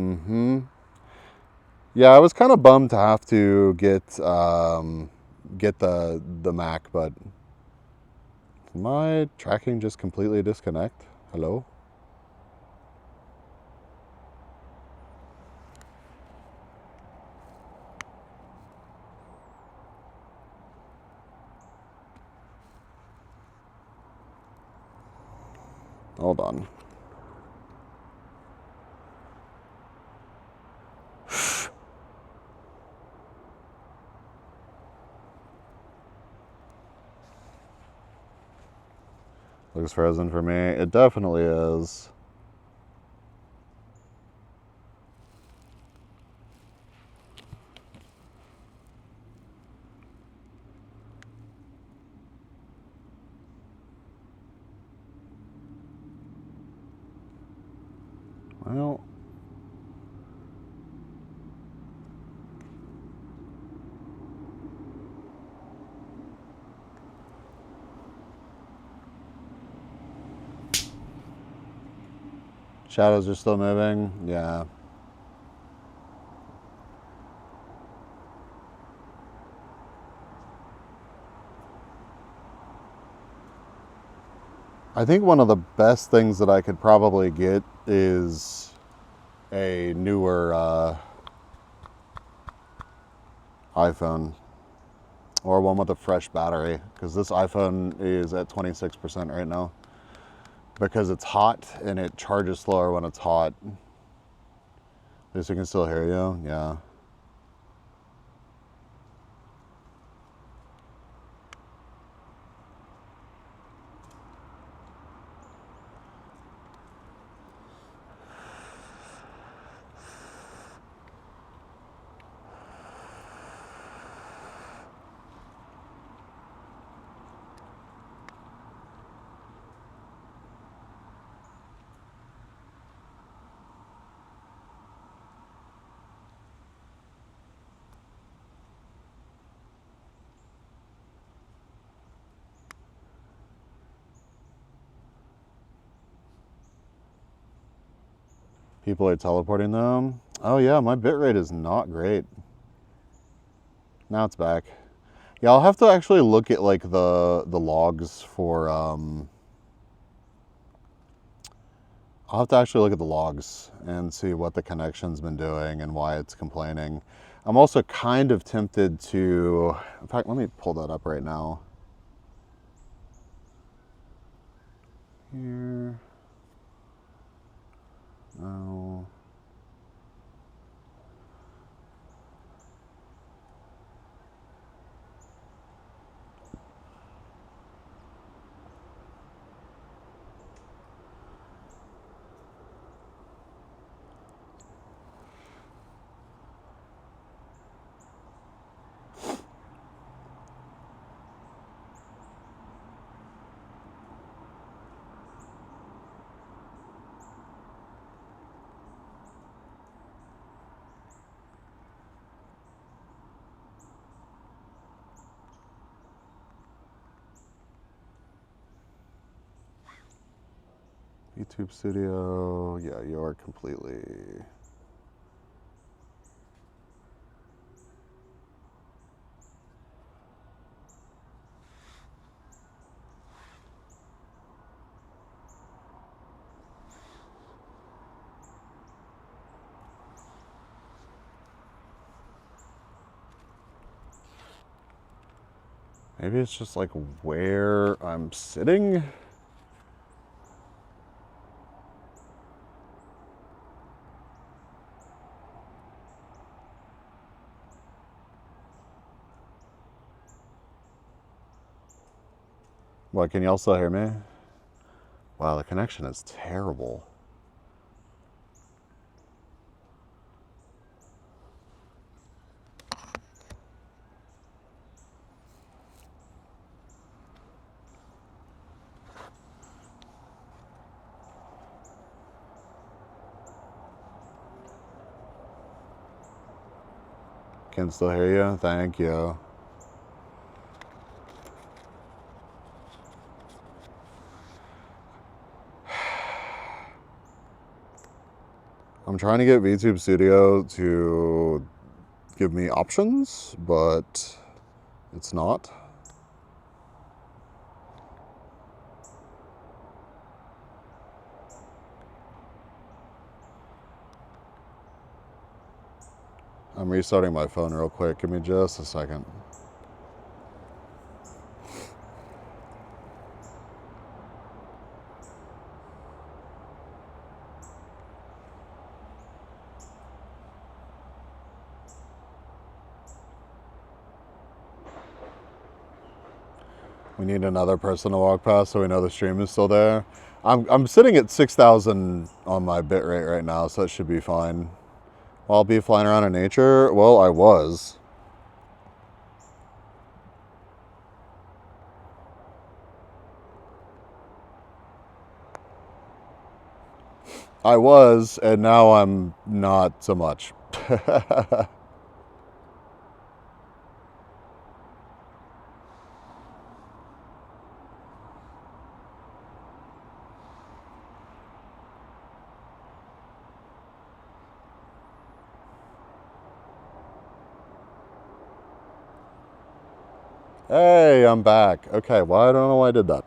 Yeah, I was kind of bummed to have to get the Mac, but did my tracking just completely disconnect? Hello? Hold on. Looks frozen for me. It definitely is. Well, shadows are still moving. Yeah. I think one of the best things that I could probably get is a newer iPhone, or one with a fresh battery, because this iPhone is at 26% right now because it's hot and it charges slower when it's hot. At least I can still hear you. Yeah. People are teleporting them. Oh yeah, my bitrate is not great. Now it's back. Yeah, I'll have to actually look at like the logs for I'll have to actually look at the logs and see what the connection's been doing and why it's complaining. I'm also kind of tempted to, in fact, let me pull that up right now. Here. No. YouTube Studio, yeah, you're completely... Maybe it's just like where I'm sitting. What, can y'all still hear me? Wow, the connection is terrible. Can still hear you? Thank you. I'm trying to get VTube Studio to give me options, but it's not. I'm restarting my phone real quick. Give me just a second. We need another person to walk past so we know the stream is still there. I'm sitting at 6,000 on my bitrate right now, so it should be fine. I'll be flying around in nature. Well, I was. I was, and now I'm not so much. Hey, I'm back. Okay, well, I don't know why I did that.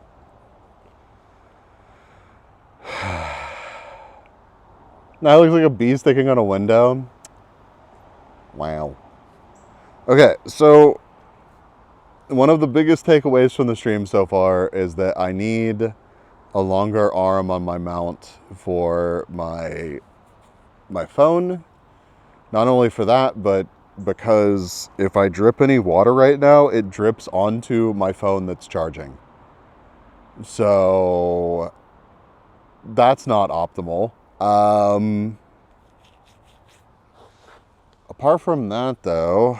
Now it looks like a bee sticking on a window. Wow. Okay, so one of the biggest takeaways from the stream so far is that I need a longer arm on my mount for my phone. Not only for that, but because if I drip any water right now, it drips onto my phone that's charging. So that's not optimal. Apart from that, though,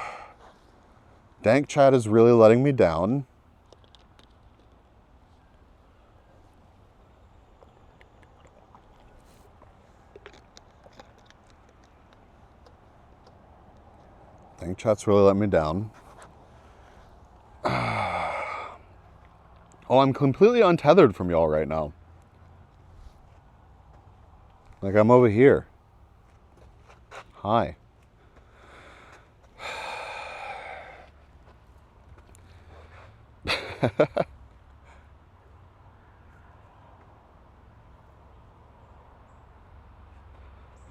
Dank Chat is really letting me down. Dank Chat's really letting me down. Oh, I'm completely untethered from y'all right now. Like, I'm over here. Hi.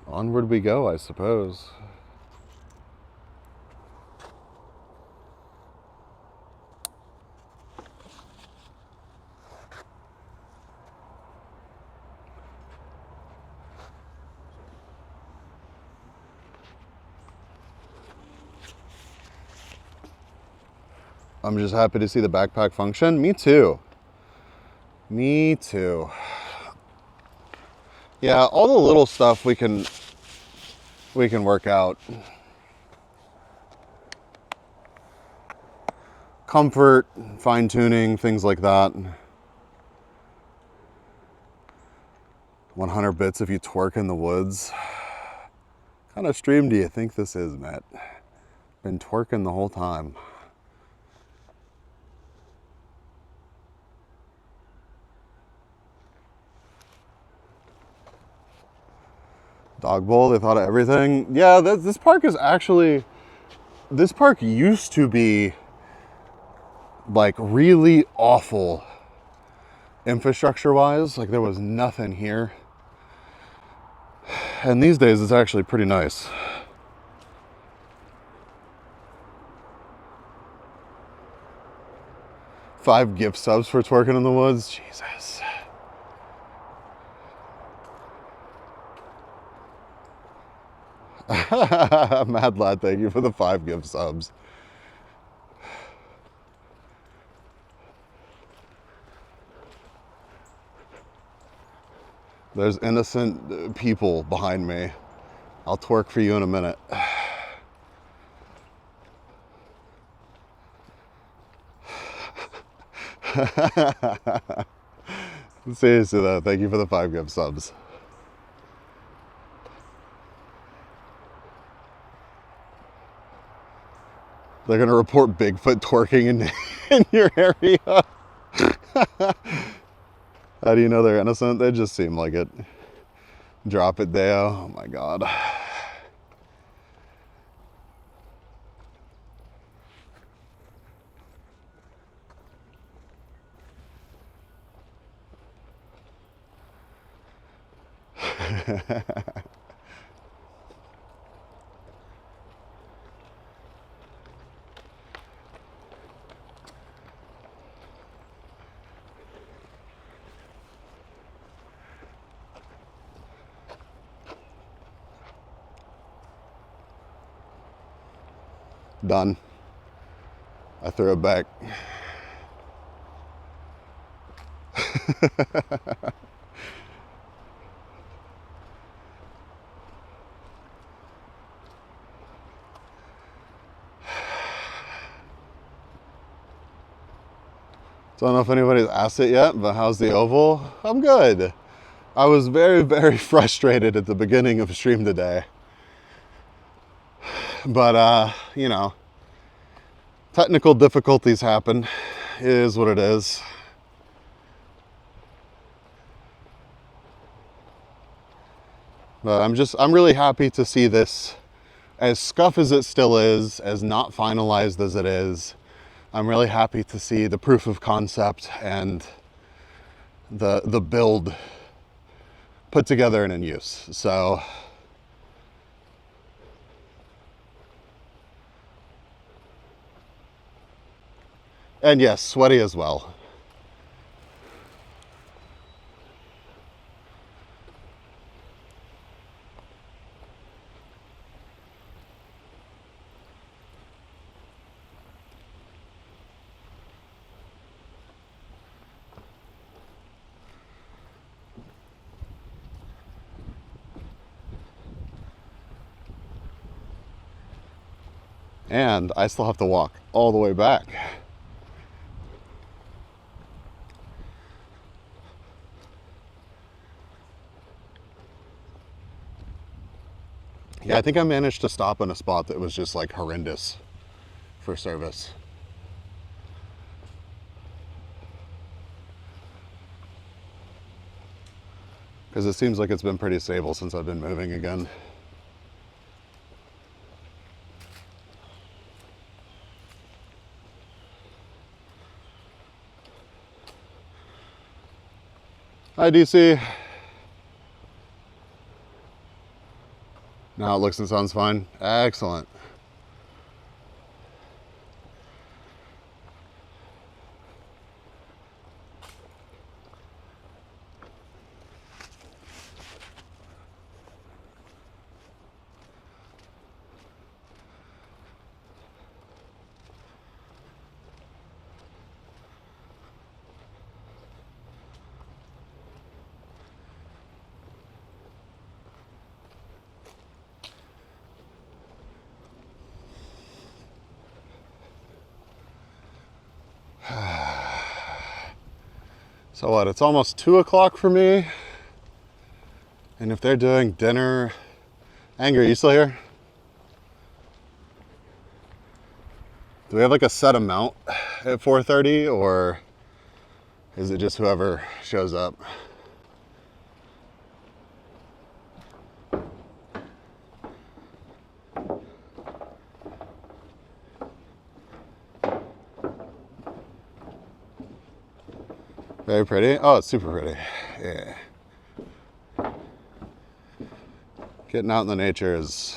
Onward we go, I suppose. I'm just happy to see the backpack function. Me too. Me too. Yeah, all the little stuff we can work out. Comfort, fine tuning, things like that. 100 bits if you twerk in the woods. What kind of stream do you think this is, Matt? Been twerking the whole time. Dog bowl, they thought of everything. Yeah, this park is actually, this park used to be like really awful infrastructure wise. Like there was nothing here. And these days it's actually pretty nice. $5 gift subs for twerking in the woods. Jesus. Mad Lad, thank you for the 5 gift subs. There's innocent people behind me. I'll twerk for you in a minute. Seriously though, thank you for the 5 gift subs. They're gonna report Bigfoot twerking in your area. How do you know they're innocent? They just seem like it. Drop it, Deo. Oh my God. Done. I threw it back. Don't know if anybody's asked it yet, but how's the oval? I'm good. I was very, very frustrated at the beginning of stream today. But, you know, technical difficulties happen. It is what it is. But I'm really happy to see this, as scuff as it still is, as not finalized as it is. I'm really happy to see the proof of concept and the build put together and in use. So, and yes, sweaty as well. And I still have to walk all the way back. Yeah, I think I managed to stop in a spot that was just like horrendous for service. Because it seems like it's been pretty stable since I've been moving again. Hi, DC. Now it looks and sounds fine. Excellent. So what, it's almost 2 o'clock for me. And if they're doing dinner, Anger, you still here? Do we have like a set amount at 4:30 or is it just whoever shows up? Very pretty. Oh, it's super pretty. Yeah. Getting out in the nature is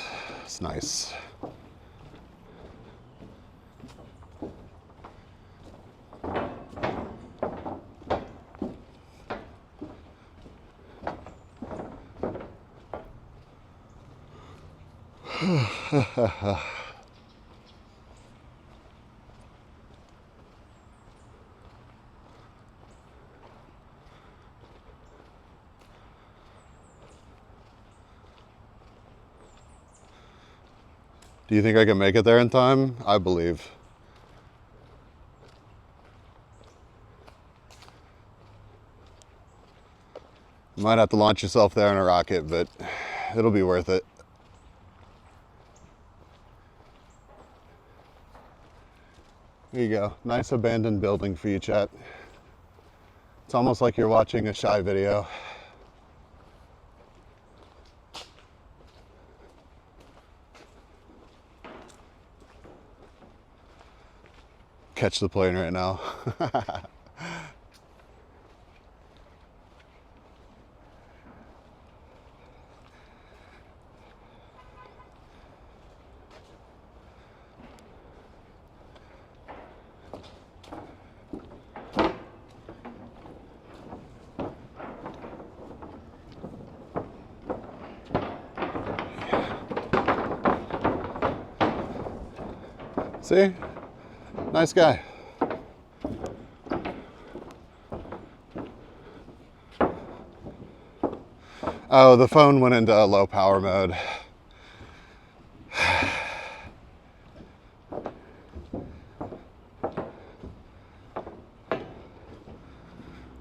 nice. Do you think I can make it there in time? I believe. You might have to launch yourself there in a rocket, but it'll be worth it. There you go. Nice abandoned building for you, chat. It's almost like you're watching a Shy video. Catch the plane right now. See? Nice guy. Oh, the phone went into low power mode.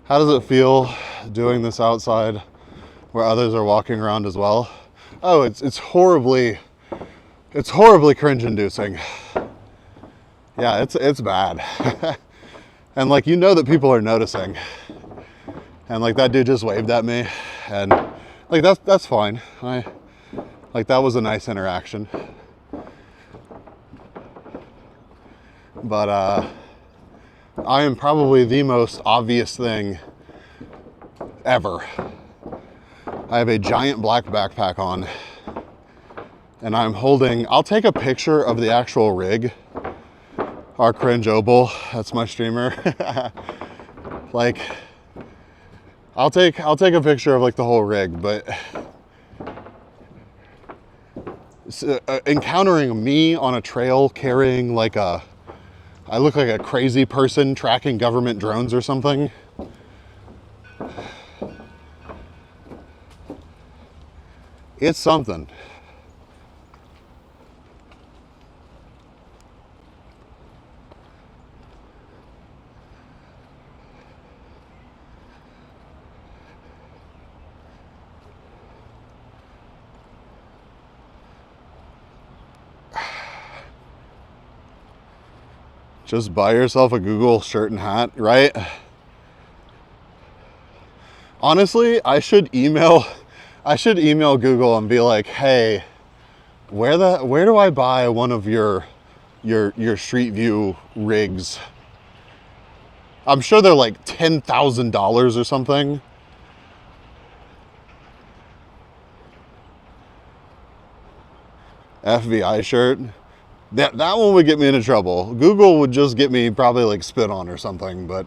How does it feel doing this outside where others are walking around as well? Oh, it's horribly cringe-inducing. Yeah, it's bad. And like, you know that people are noticing. And like, that dude just waved at me, and like, that's fine. Like, that was a nice interaction. But I am probably the most obvious thing ever. I have a giant black backpack on, and I'm holding, I'll take a picture of the actual rig. Our cringe Obel, that's my streamer. Like, I'll take a picture of like the whole rig, but encountering me on a trail carrying like I look like a crazy person tracking government drones or something. It's something. Just buy yourself a Google shirt and hat, right? Honestly, I should email Google and be like, hey, where do I buy one of your Street View rigs? I'm sure they're like $10,000 or something. FBI shirt. That one would get me into trouble. Google would just get me probably like spit on or something, but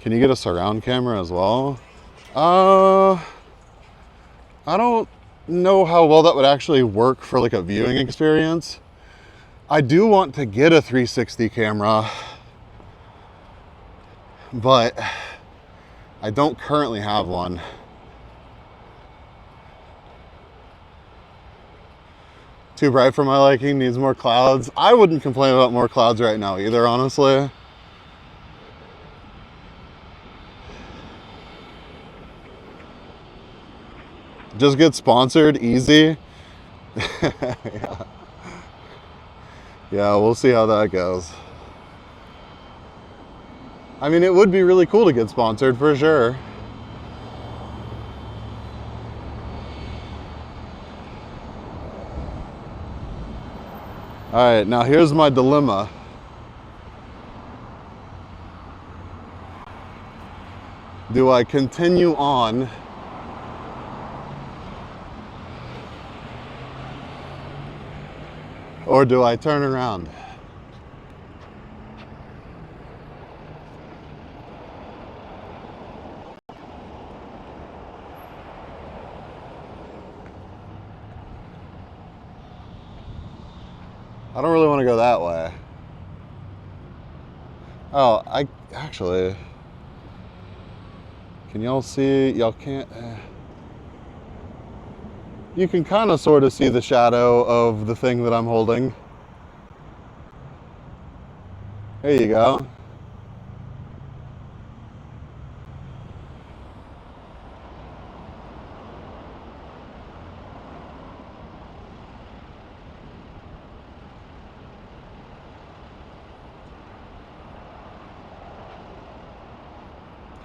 can you get a surround camera as well? I don't know how well that would actually work for like a viewing experience. I do want to get a 360 camera, but I don't currently have one. Too bright for my liking, needs more clouds. I wouldn't complain about more clouds right now either, honestly. Just get sponsored, easy. Yeah. Yeah, we'll see how that goes. I mean, it would be really cool to get sponsored for sure. All right, now here's my dilemma. Do I continue on or do I turn around? I don't really want to go that way. Oh, actually, can y'all see? Y'all can't. You can kind of sort of see the shadow of the thing that I'm holding. There you go.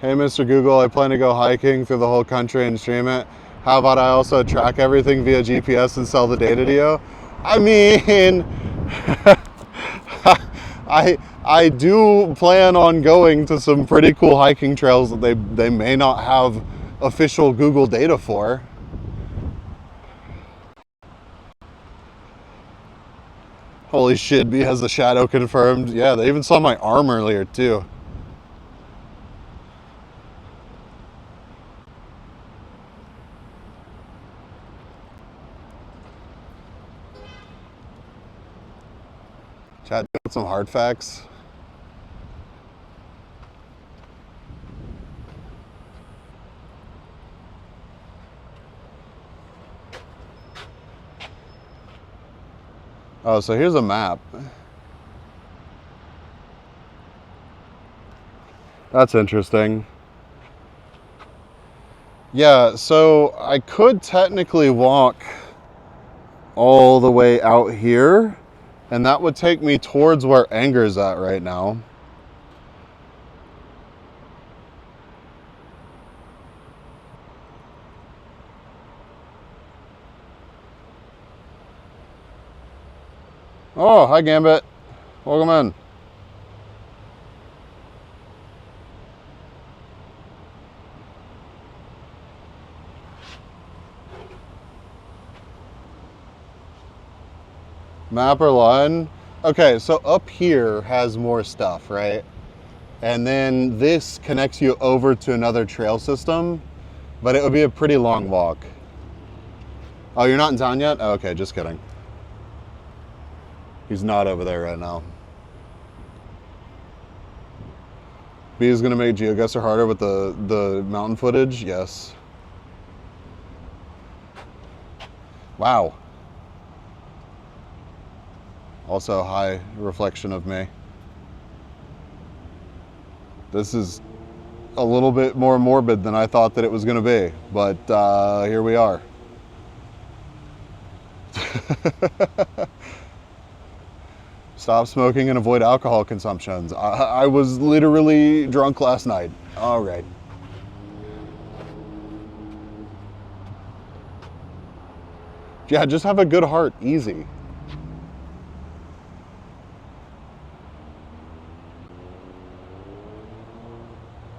Hey, Mr. Google, I plan to go hiking through the whole country and stream it. How about I also track everything via GPS and sell the data to you? I mean, I do plan on going to some pretty cool hiking trails that they may not have official Google data for. Holy shit, B has the shadow confirmed. Yeah, they even saw my arm earlier too. Chat, with some hard facts. Oh, so here's a map. That's interesting. Yeah, so I could technically walk all the way out here, and that would take me towards where Anger's at right now. Oh, hi Gambit. Welcome in. Map or line? Okay, so up here has more stuff, right? And then this connects you over to another trail system, but it would be a pretty long walk. Oh, you're not in town yet? Oh, okay, just kidding. He's not over there right now. B is gonna make GeoGuessr harder with the mountain footage? Yes. Wow. Also, high reflection of me. This is a little bit more morbid than I thought that it was gonna be, but here we are. Stop smoking and avoid alcohol consumptions. I was literally drunk last night. All right. Yeah, just have a good heart. Easy.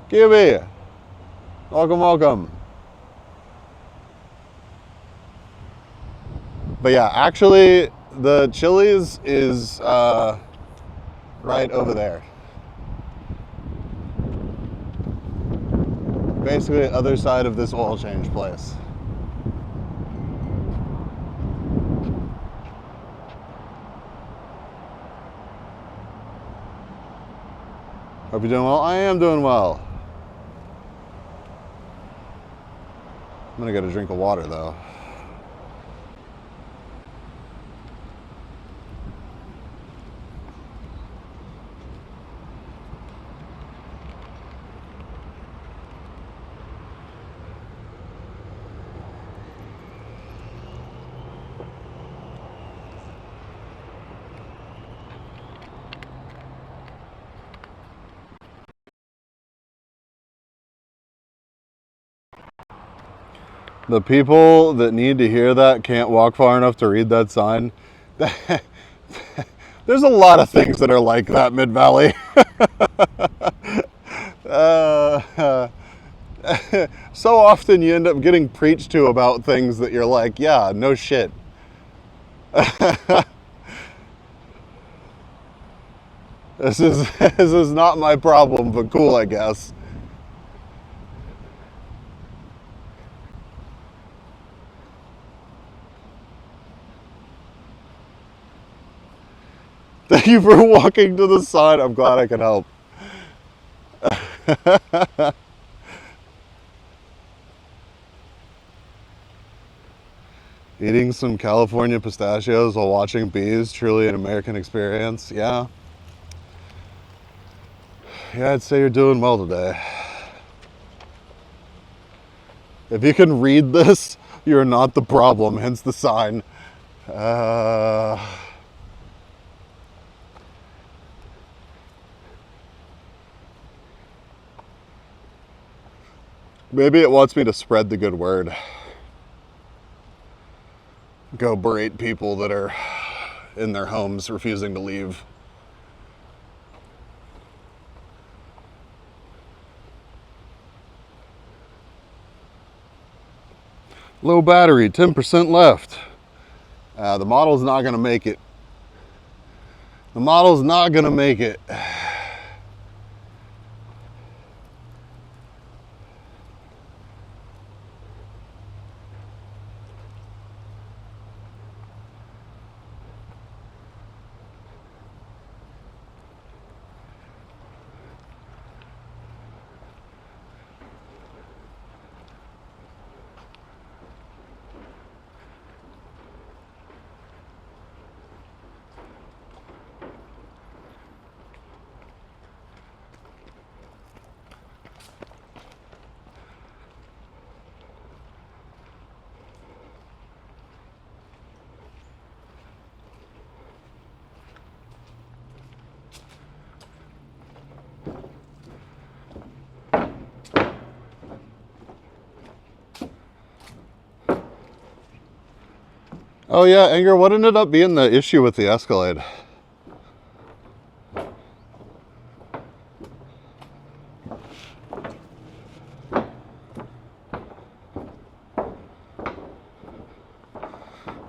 Kiwi. Welcome, welcome. But yeah, actually, the Chili's is right over there. Basically, other side of this oil change place. Hope you're doing well. I am doing well. I'm gonna get a drink of water though. The people that need to hear that can't walk far enough to read that sign. There's a lot of things that are like that, Mid-Valley. So often you end up getting preached to about things that you're like, yeah, no shit. This is not my problem, but cool, I guess. Thank you for walking to the side. I'm glad I could help. Eating some California pistachios while watching bees, truly an American experience. Yeah. Yeah, I'd say you're doing well today. If you can read this, you're not the problem, hence the sign. Maybe it wants me to spread the good word. Go berate people that are in their homes refusing to leave. Low battery, 10% left. The model's not gonna make it. The model's not gonna make it. Oh yeah, Anger, what ended up being the issue with the Escalade?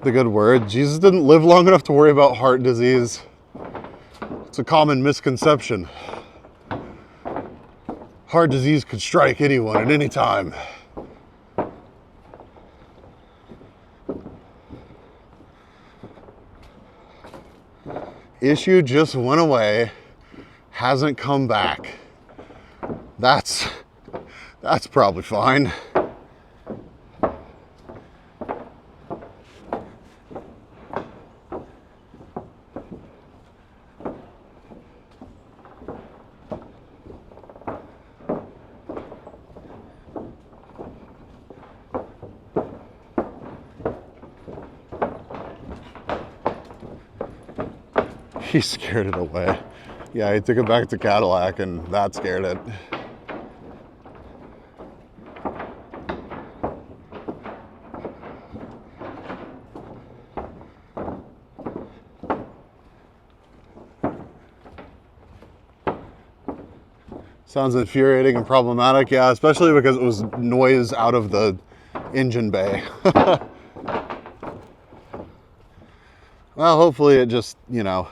The good word. Jesus didn't live long enough to worry about heart disease. It's a common misconception. Heart disease could strike anyone at any time. Issue just went away, hasn't come back. That's probably fine. He scared it away. Yeah, he took it back to Cadillac and that scared it. Sounds infuriating and problematic, yeah, especially because it was noise out of the engine bay. Well, hopefully it just, you know,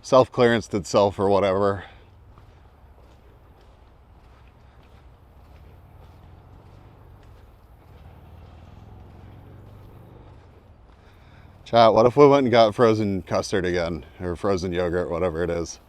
self-clearanced itself or whatever. Chat, what if we went and got frozen custard again, or frozen yogurt, whatever it is?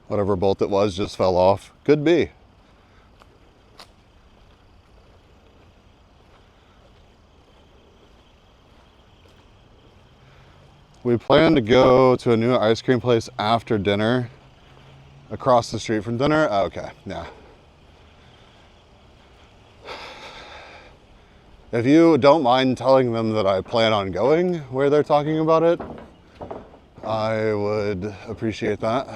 Whatever bolt it was just fell off. Could be. We plan to go to a new ice cream place after dinner, across the street from dinner. Oh, okay, yeah. If you don't mind telling them that I plan on going where they're talking about it, I would appreciate that.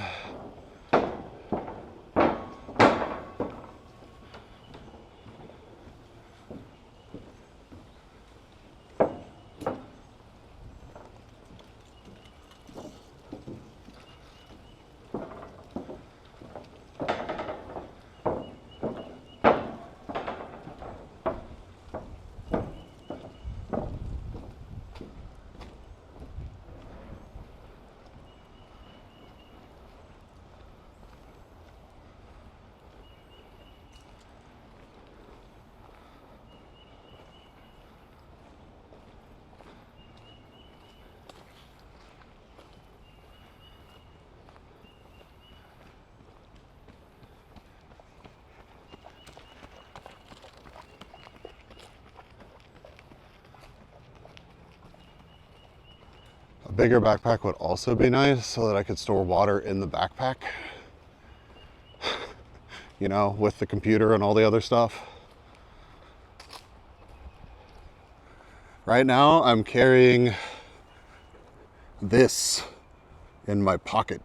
A bigger backpack would also be nice so that I could store water in the backpack. You know, with the computer and all the other stuff. Right now, I'm carrying this in my pocket.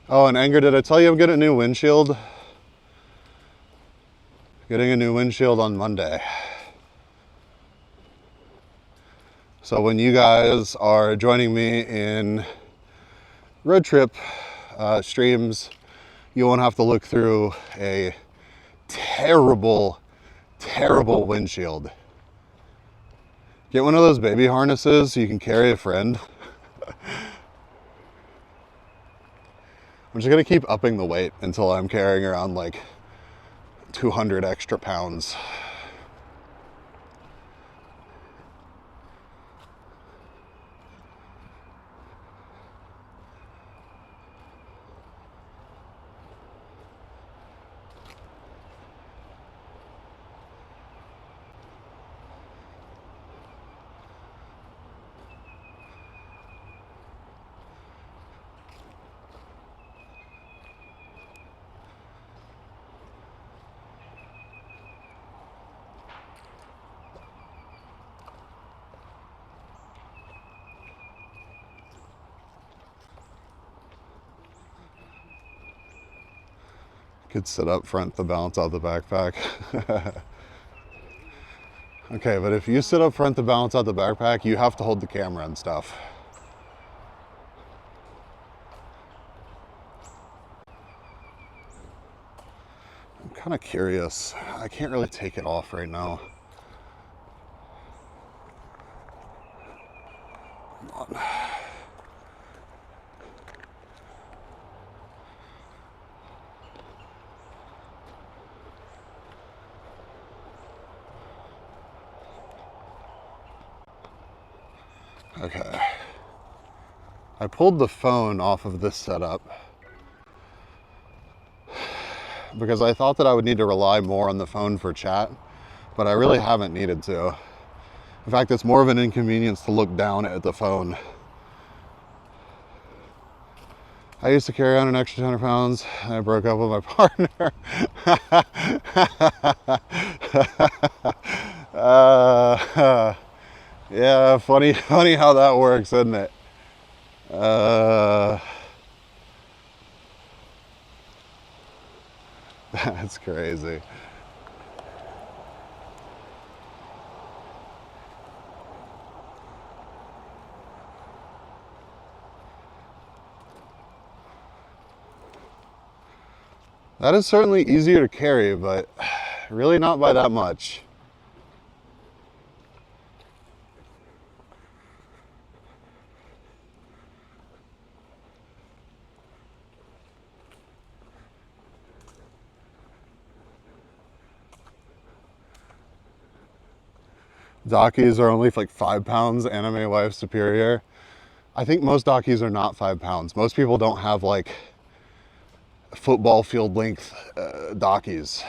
Oh, and Anger, did I tell you I'm getting a new windshield? Getting a new windshield on Monday. So when you guys are joining me in road trip streams, you won't have to look through a terrible, terrible windshield. Get one of those baby harnesses so you can carry a friend. I'm just gonna keep upping the weight until I'm carrying around like 200 extra pounds. Could sit up front to balance out the backpack. Okay, but if you sit up front to balance out the backpack, you have to hold the camera and stuff. Okay. kind of curious. I can't really take it off right now. Come on. Okay. I pulled the phone off of this setup because I thought that I would need to rely more on the phone for chat, but I really haven't needed to. In fact, it's more of an inconvenience to look down at the phone. I used to carry on an extra 200 pounds. I broke up with my partner. Yeah, funny how that works, isn't it? That's crazy. That is certainly easier to carry, but really not by that much. Dockies are only like 5 pounds, anime wife superior. I think most dockies are not 5 pounds. Most people don't have like football field length dockies.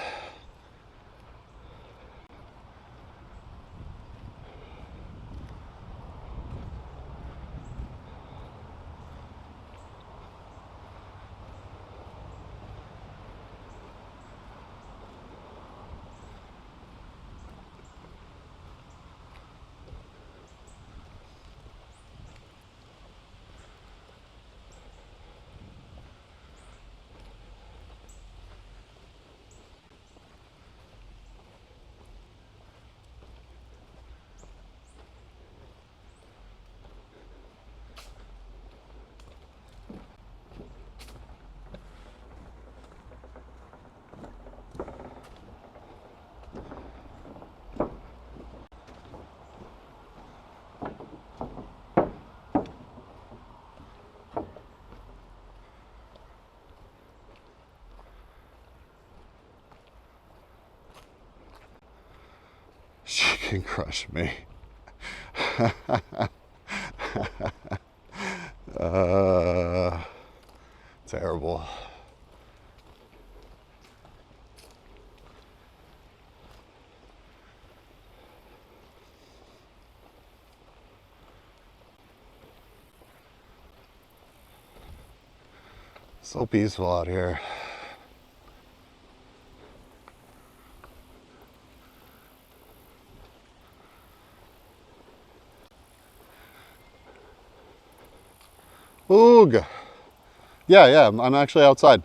She can crush me. Terrible. So peaceful out here. Oog. Yeah, I'm actually outside.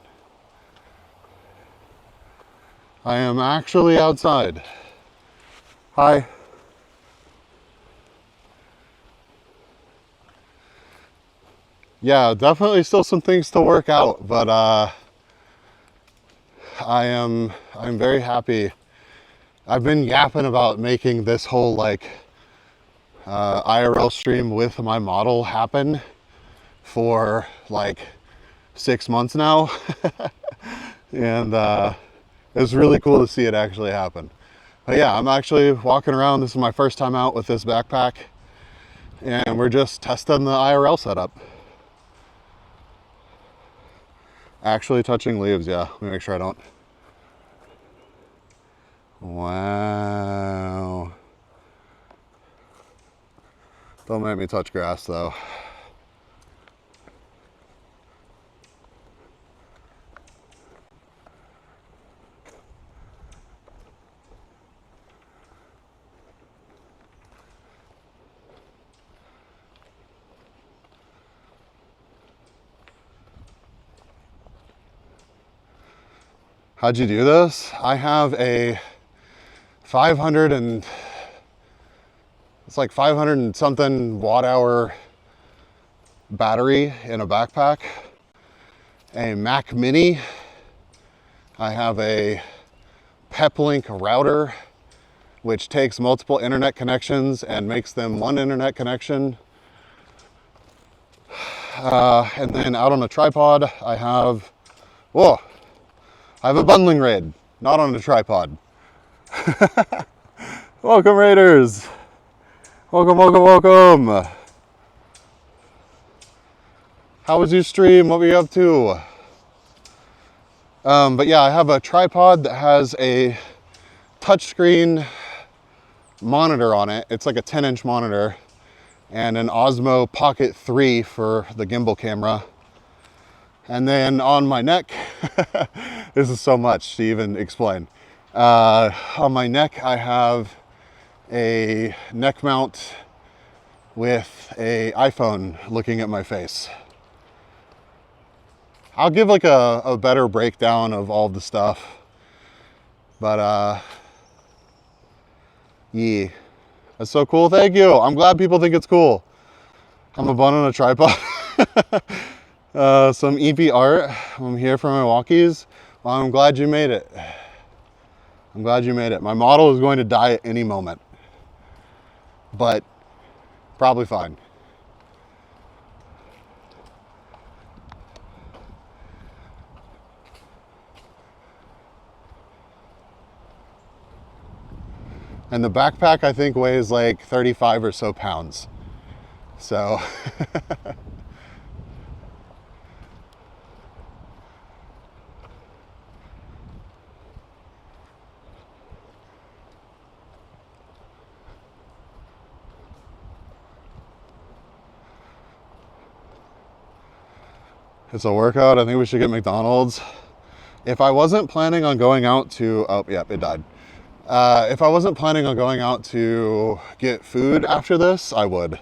I am actually outside. Hi. Yeah, definitely still some things to work out, but I'm very happy. I've been yapping about making this whole like IRL stream with my model happen for like 6 months now. And it's really cool to see it actually happen. But yeah, I'm actually walking around. This is my first time out with this backpack, and we're just testing the IRL setup. Actually touching leaves, yeah. Let me make sure I don't. Wow. Don't make me touch grass though. How'd you do this? I have a 500 and it's like 500 and something watt hour battery in a backpack, a Mac Mini. I have a Peplink router, which takes multiple internet connections and makes them one internet connection. And then out on a tripod, I have a bundling raid, not on a tripod. Welcome, Raiders. Welcome, welcome, welcome. How was your stream? What were you up to? But yeah, I have a tripod that has a touchscreen monitor on it. It's like a 10-inch monitor, and an Osmo Pocket 3 for the gimbal camera. And then on my neck, this is so much to even explain. On my neck, I have a neck mount with a iPhone looking at my face. I'll give like a better breakdown of all the stuff, but yeah, that's so cool. Thank you. I'm glad people think it's cool. I'm a bun on a tripod. Some EP art. I'm here for my walkies. Well, I'm glad you made it. I'm glad you made it. My model is going to die at any moment, but probably fine. And the backpack, I think, weighs like 35 or so pounds. So it's a workout. I think we should get McDonald's. If I wasn't planning on going out to, oh, yeah, it died. If I wasn't planning on going out to get food after this, I would.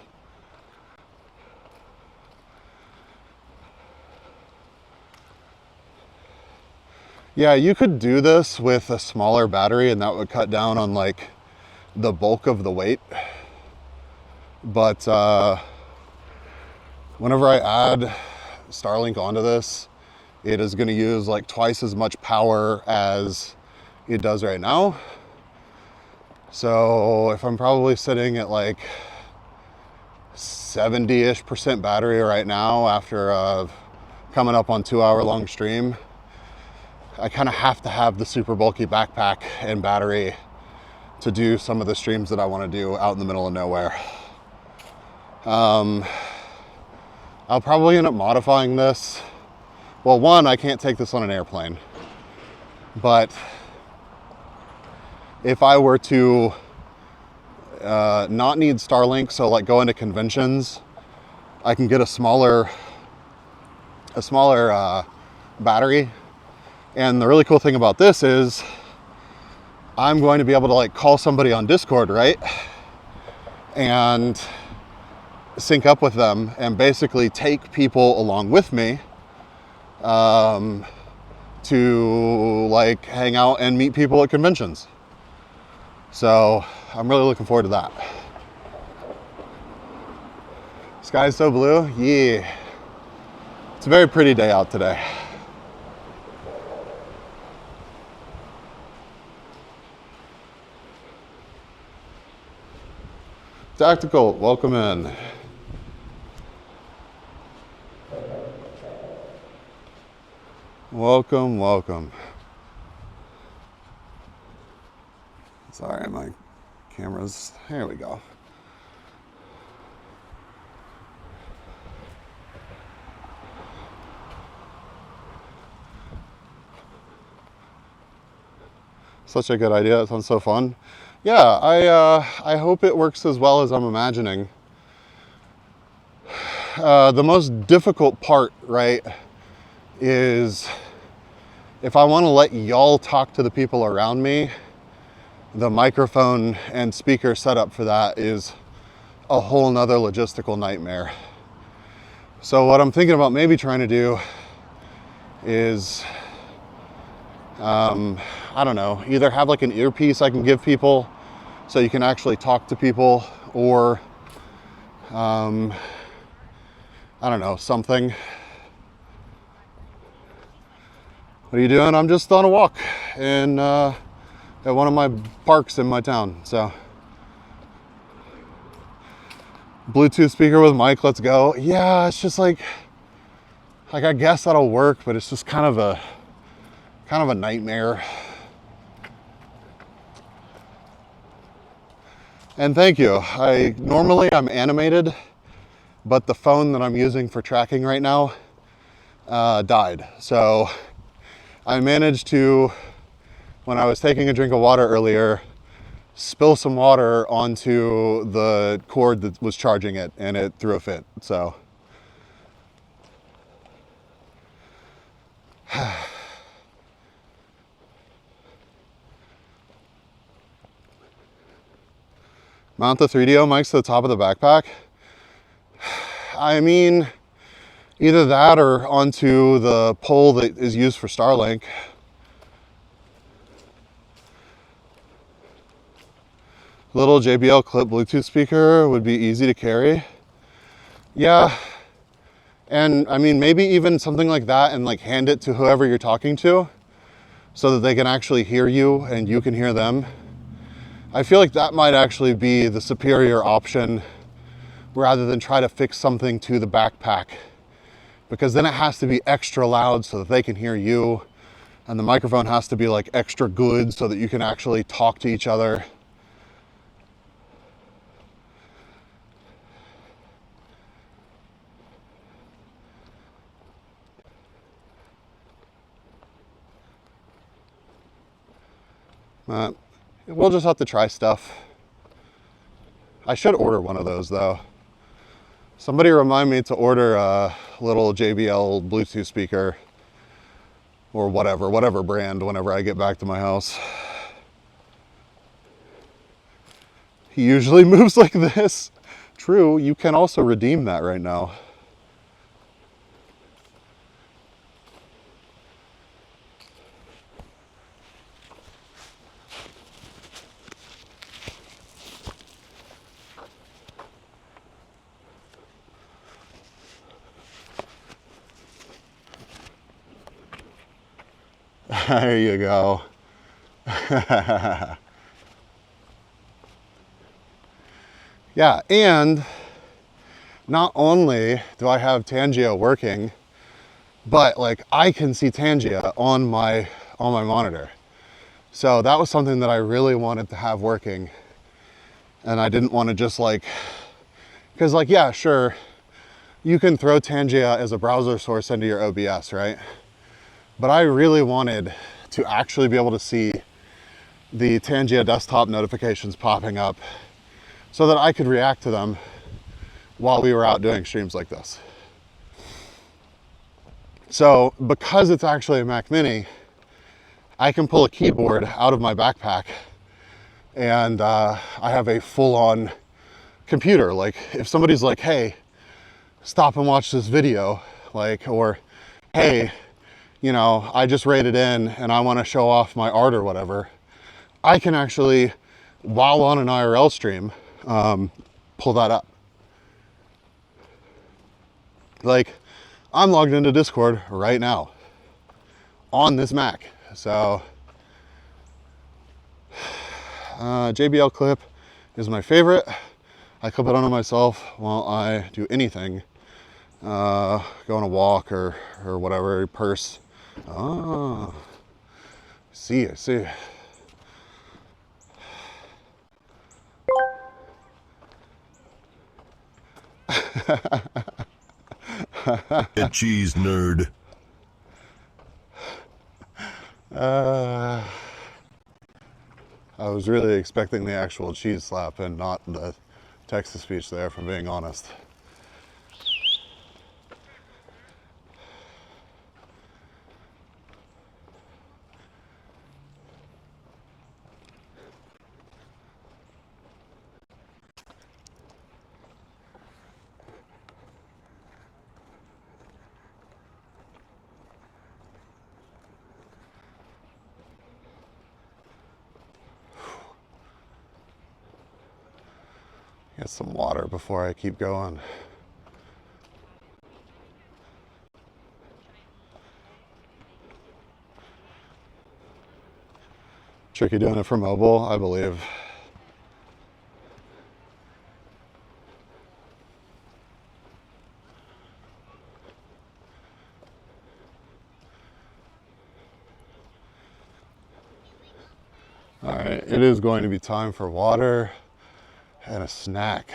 Yeah, you could do this with a smaller battery and that would cut down on like the bulk of the weight. But whenever I add Starlink onto this, it is going to use like twice as much power as it does right now. So if I'm probably sitting at like 70-ish% battery right now after coming up on 2-hour long stream, I kind of have to have the super bulky backpack and battery to do some of the streams that I want to do out in the middle of nowhere. I'll probably end up modifying this. Well, one, I can't take this on an airplane, but if I were to not need Starlink, so like go into conventions, I can get a smaller battery. And the really cool thing about this is I'm going to be able to like call somebody on Discord, right? And sync up with them and basically take people along with me to like hang out and meet people at conventions. So I'm really looking forward to that. Sky's so blue. Yeah. It's a very pretty day out today. Tactical, welcome in. Welcome, welcome. Sorry, my camera's, here we go. Such a good idea, it sounds so fun. Yeah, I hope it works as well as I'm imagining. The most difficult part, right, is if I want to let y'all talk to the people around me, the microphone and speaker setup for that is a whole nother logistical nightmare. So what I'm thinking about maybe trying to do is, I don't know, either have like an earpiece I can give people so you can actually talk to people, or I don't know, something. What are you doing? I'm just on a walk in at one of my parks in my town. So Bluetooth speaker with mic, let's go. Yeah, it's just like I guess that'll work, but it's just kind of a nightmare. And thank you. Normally I'm animated, but the phone that I'm using for tracking right now died. So I managed to, when I was taking a drink of water earlier, spill some water onto the cord that was charging it, and it threw a fit. So mount the 3DO mics to the top of the backpack. I mean, either that or onto the pole that is used for Starlink. Little JBL clip Bluetooth speaker would be easy to carry. Yeah, and I mean, maybe even something like that and like hand it to whoever you're talking to so that they can actually hear you and you can hear them. I feel like that might actually be the superior option rather than try to fix something to the backpack, because then it has to be extra loud so that they can hear you, and the microphone has to be like extra good so that you can actually talk to each other. We'll just have to try stuff. I should order one of those though. Somebody remind me to order a little JBL Bluetooth speaker or whatever brand whenever I get back to my house. He usually moves like this. True, you can also redeem that right now. There you go. Yeah, and not only do I have Tangio working, but like I can see Tangio on my monitor. So that was something that I really wanted to have working. And I didn't want to just like, because like, yeah, sure, you can throw Tangio as a browser source into your OBS, right? But I really wanted to actually be able to see the Tangio desktop notifications popping up so that I could react to them while we were out doing streams like this. So because it's actually a Mac Mini, I can pull a keyboard out of my backpack and I have a full-on computer. Like if somebody's like, hey, stop and watch this video, like, or hey, you know, I just rated in and I want to show off my art or whatever, I can actually, while on an IRL stream, pull that up. Like, I'm logged into Discord right now on this Mac. So, JBL clip is my favorite. I clip it onto myself while I do anything. Go on a walk or whatever, purse. Oh, I see.
A cheese nerd.
I was really expecting the actual cheese slap and not the text-to-speech there, if I'm being honest. Get some water before I keep going. Tricky doing it for mobile, I believe. All right, it is going to be time for water and a snack.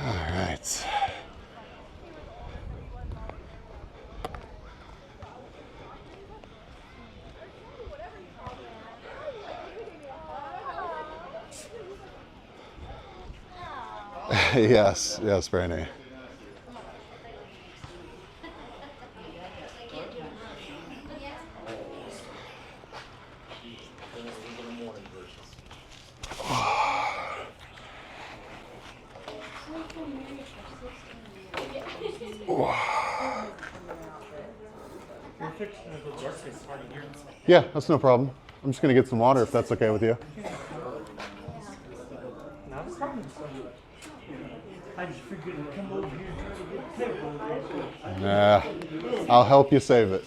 All right. Yes, yes, Brandy. Yeah, that's no problem. I'm just gonna get some water if that's okay with you.
Not a problem, son. I just figured to come over here and try to get a table.
Nah, I'll help you save it.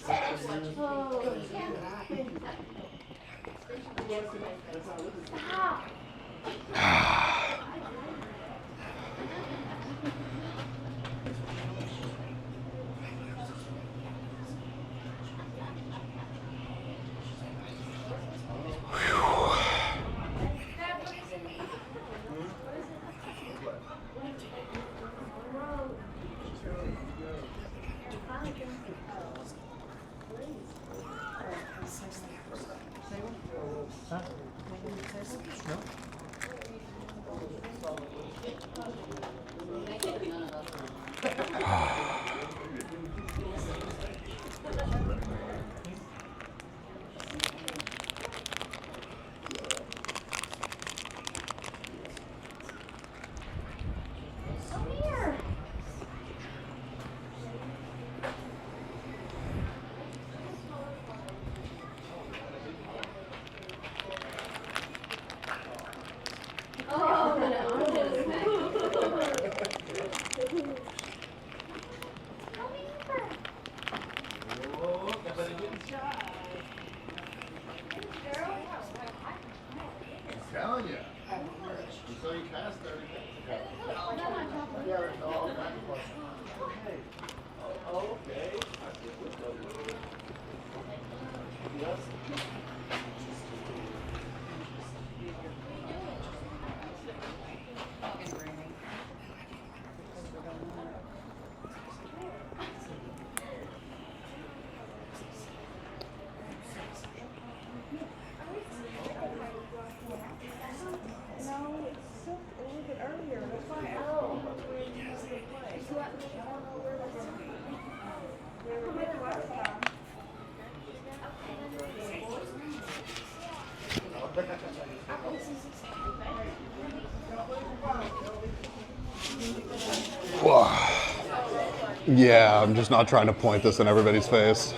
Yeah, I'm just not trying to point this in everybody's face.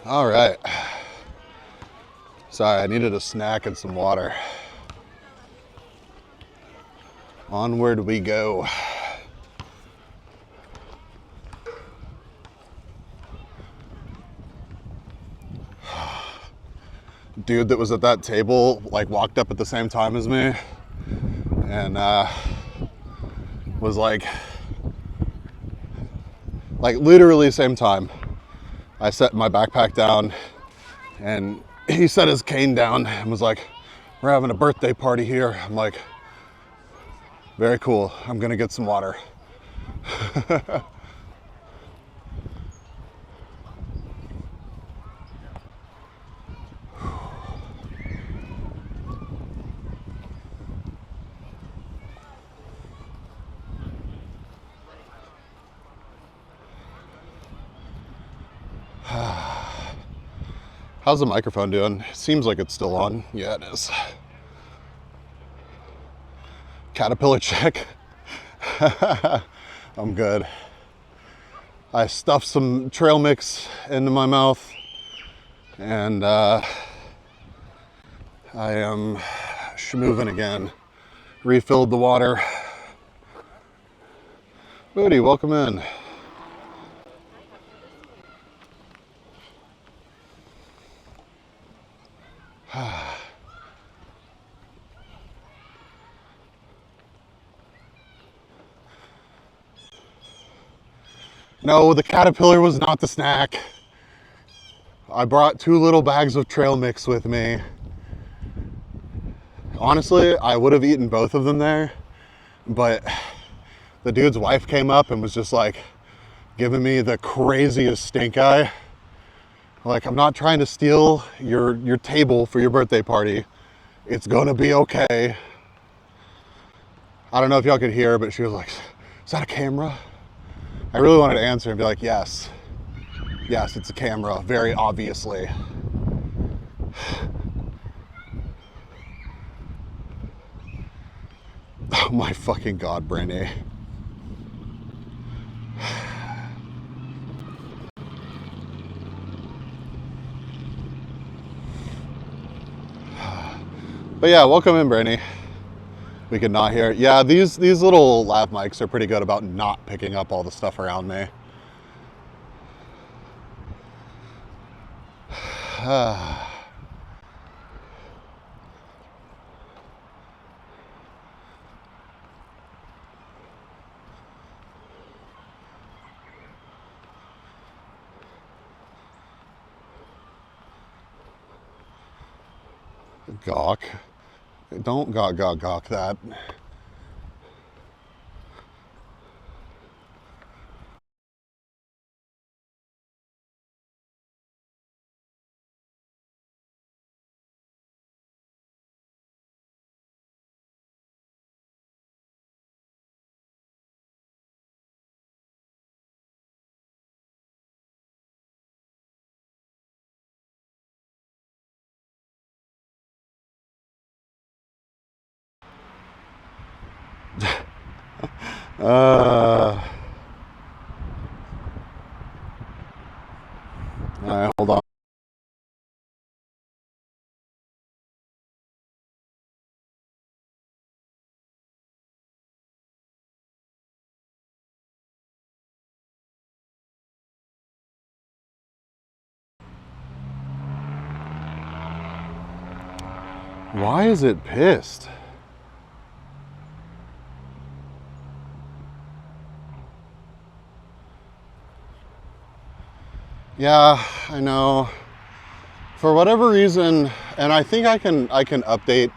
All right. Sorry, I needed a snack and some water. Onward we go. Dude that was at that table like walked up at the same time as me and was like literally same time. I set my backpack down and he set his cane down and was like, we're having a birthday party here. I'm like, very cool. I'm gonna get some water. How's the microphone doing? It seems like it's still on. Yeah, it is. Caterpillar check. I'm good. I stuffed some trail mix into my mouth and I am schmoovin' again. Refilled the water. Booty, welcome in. No, the Caterpillar was not the snack. I brought 2 little bags of trail mix with me. Honestly, I would have eaten both of them there, but the dude's wife came up and was just like giving me the craziest stink eye. Like, I'm not trying to steal your table for your birthday party. It's gonna be okay. I don't know if y'all could hear, but she was like, is that a camera? I really wanted to answer and be like, yes. Yes, it's a camera, very obviously. Oh my fucking God, Brandy. But yeah, welcome in, Brandy. We could not hear. Yeah, these little lav mics are pretty good about not picking up all the stuff around me. Gawk. Don't gawk that. All right, hold on. Why is it pissed? Yeah, I know. For whatever reason, and I think I can update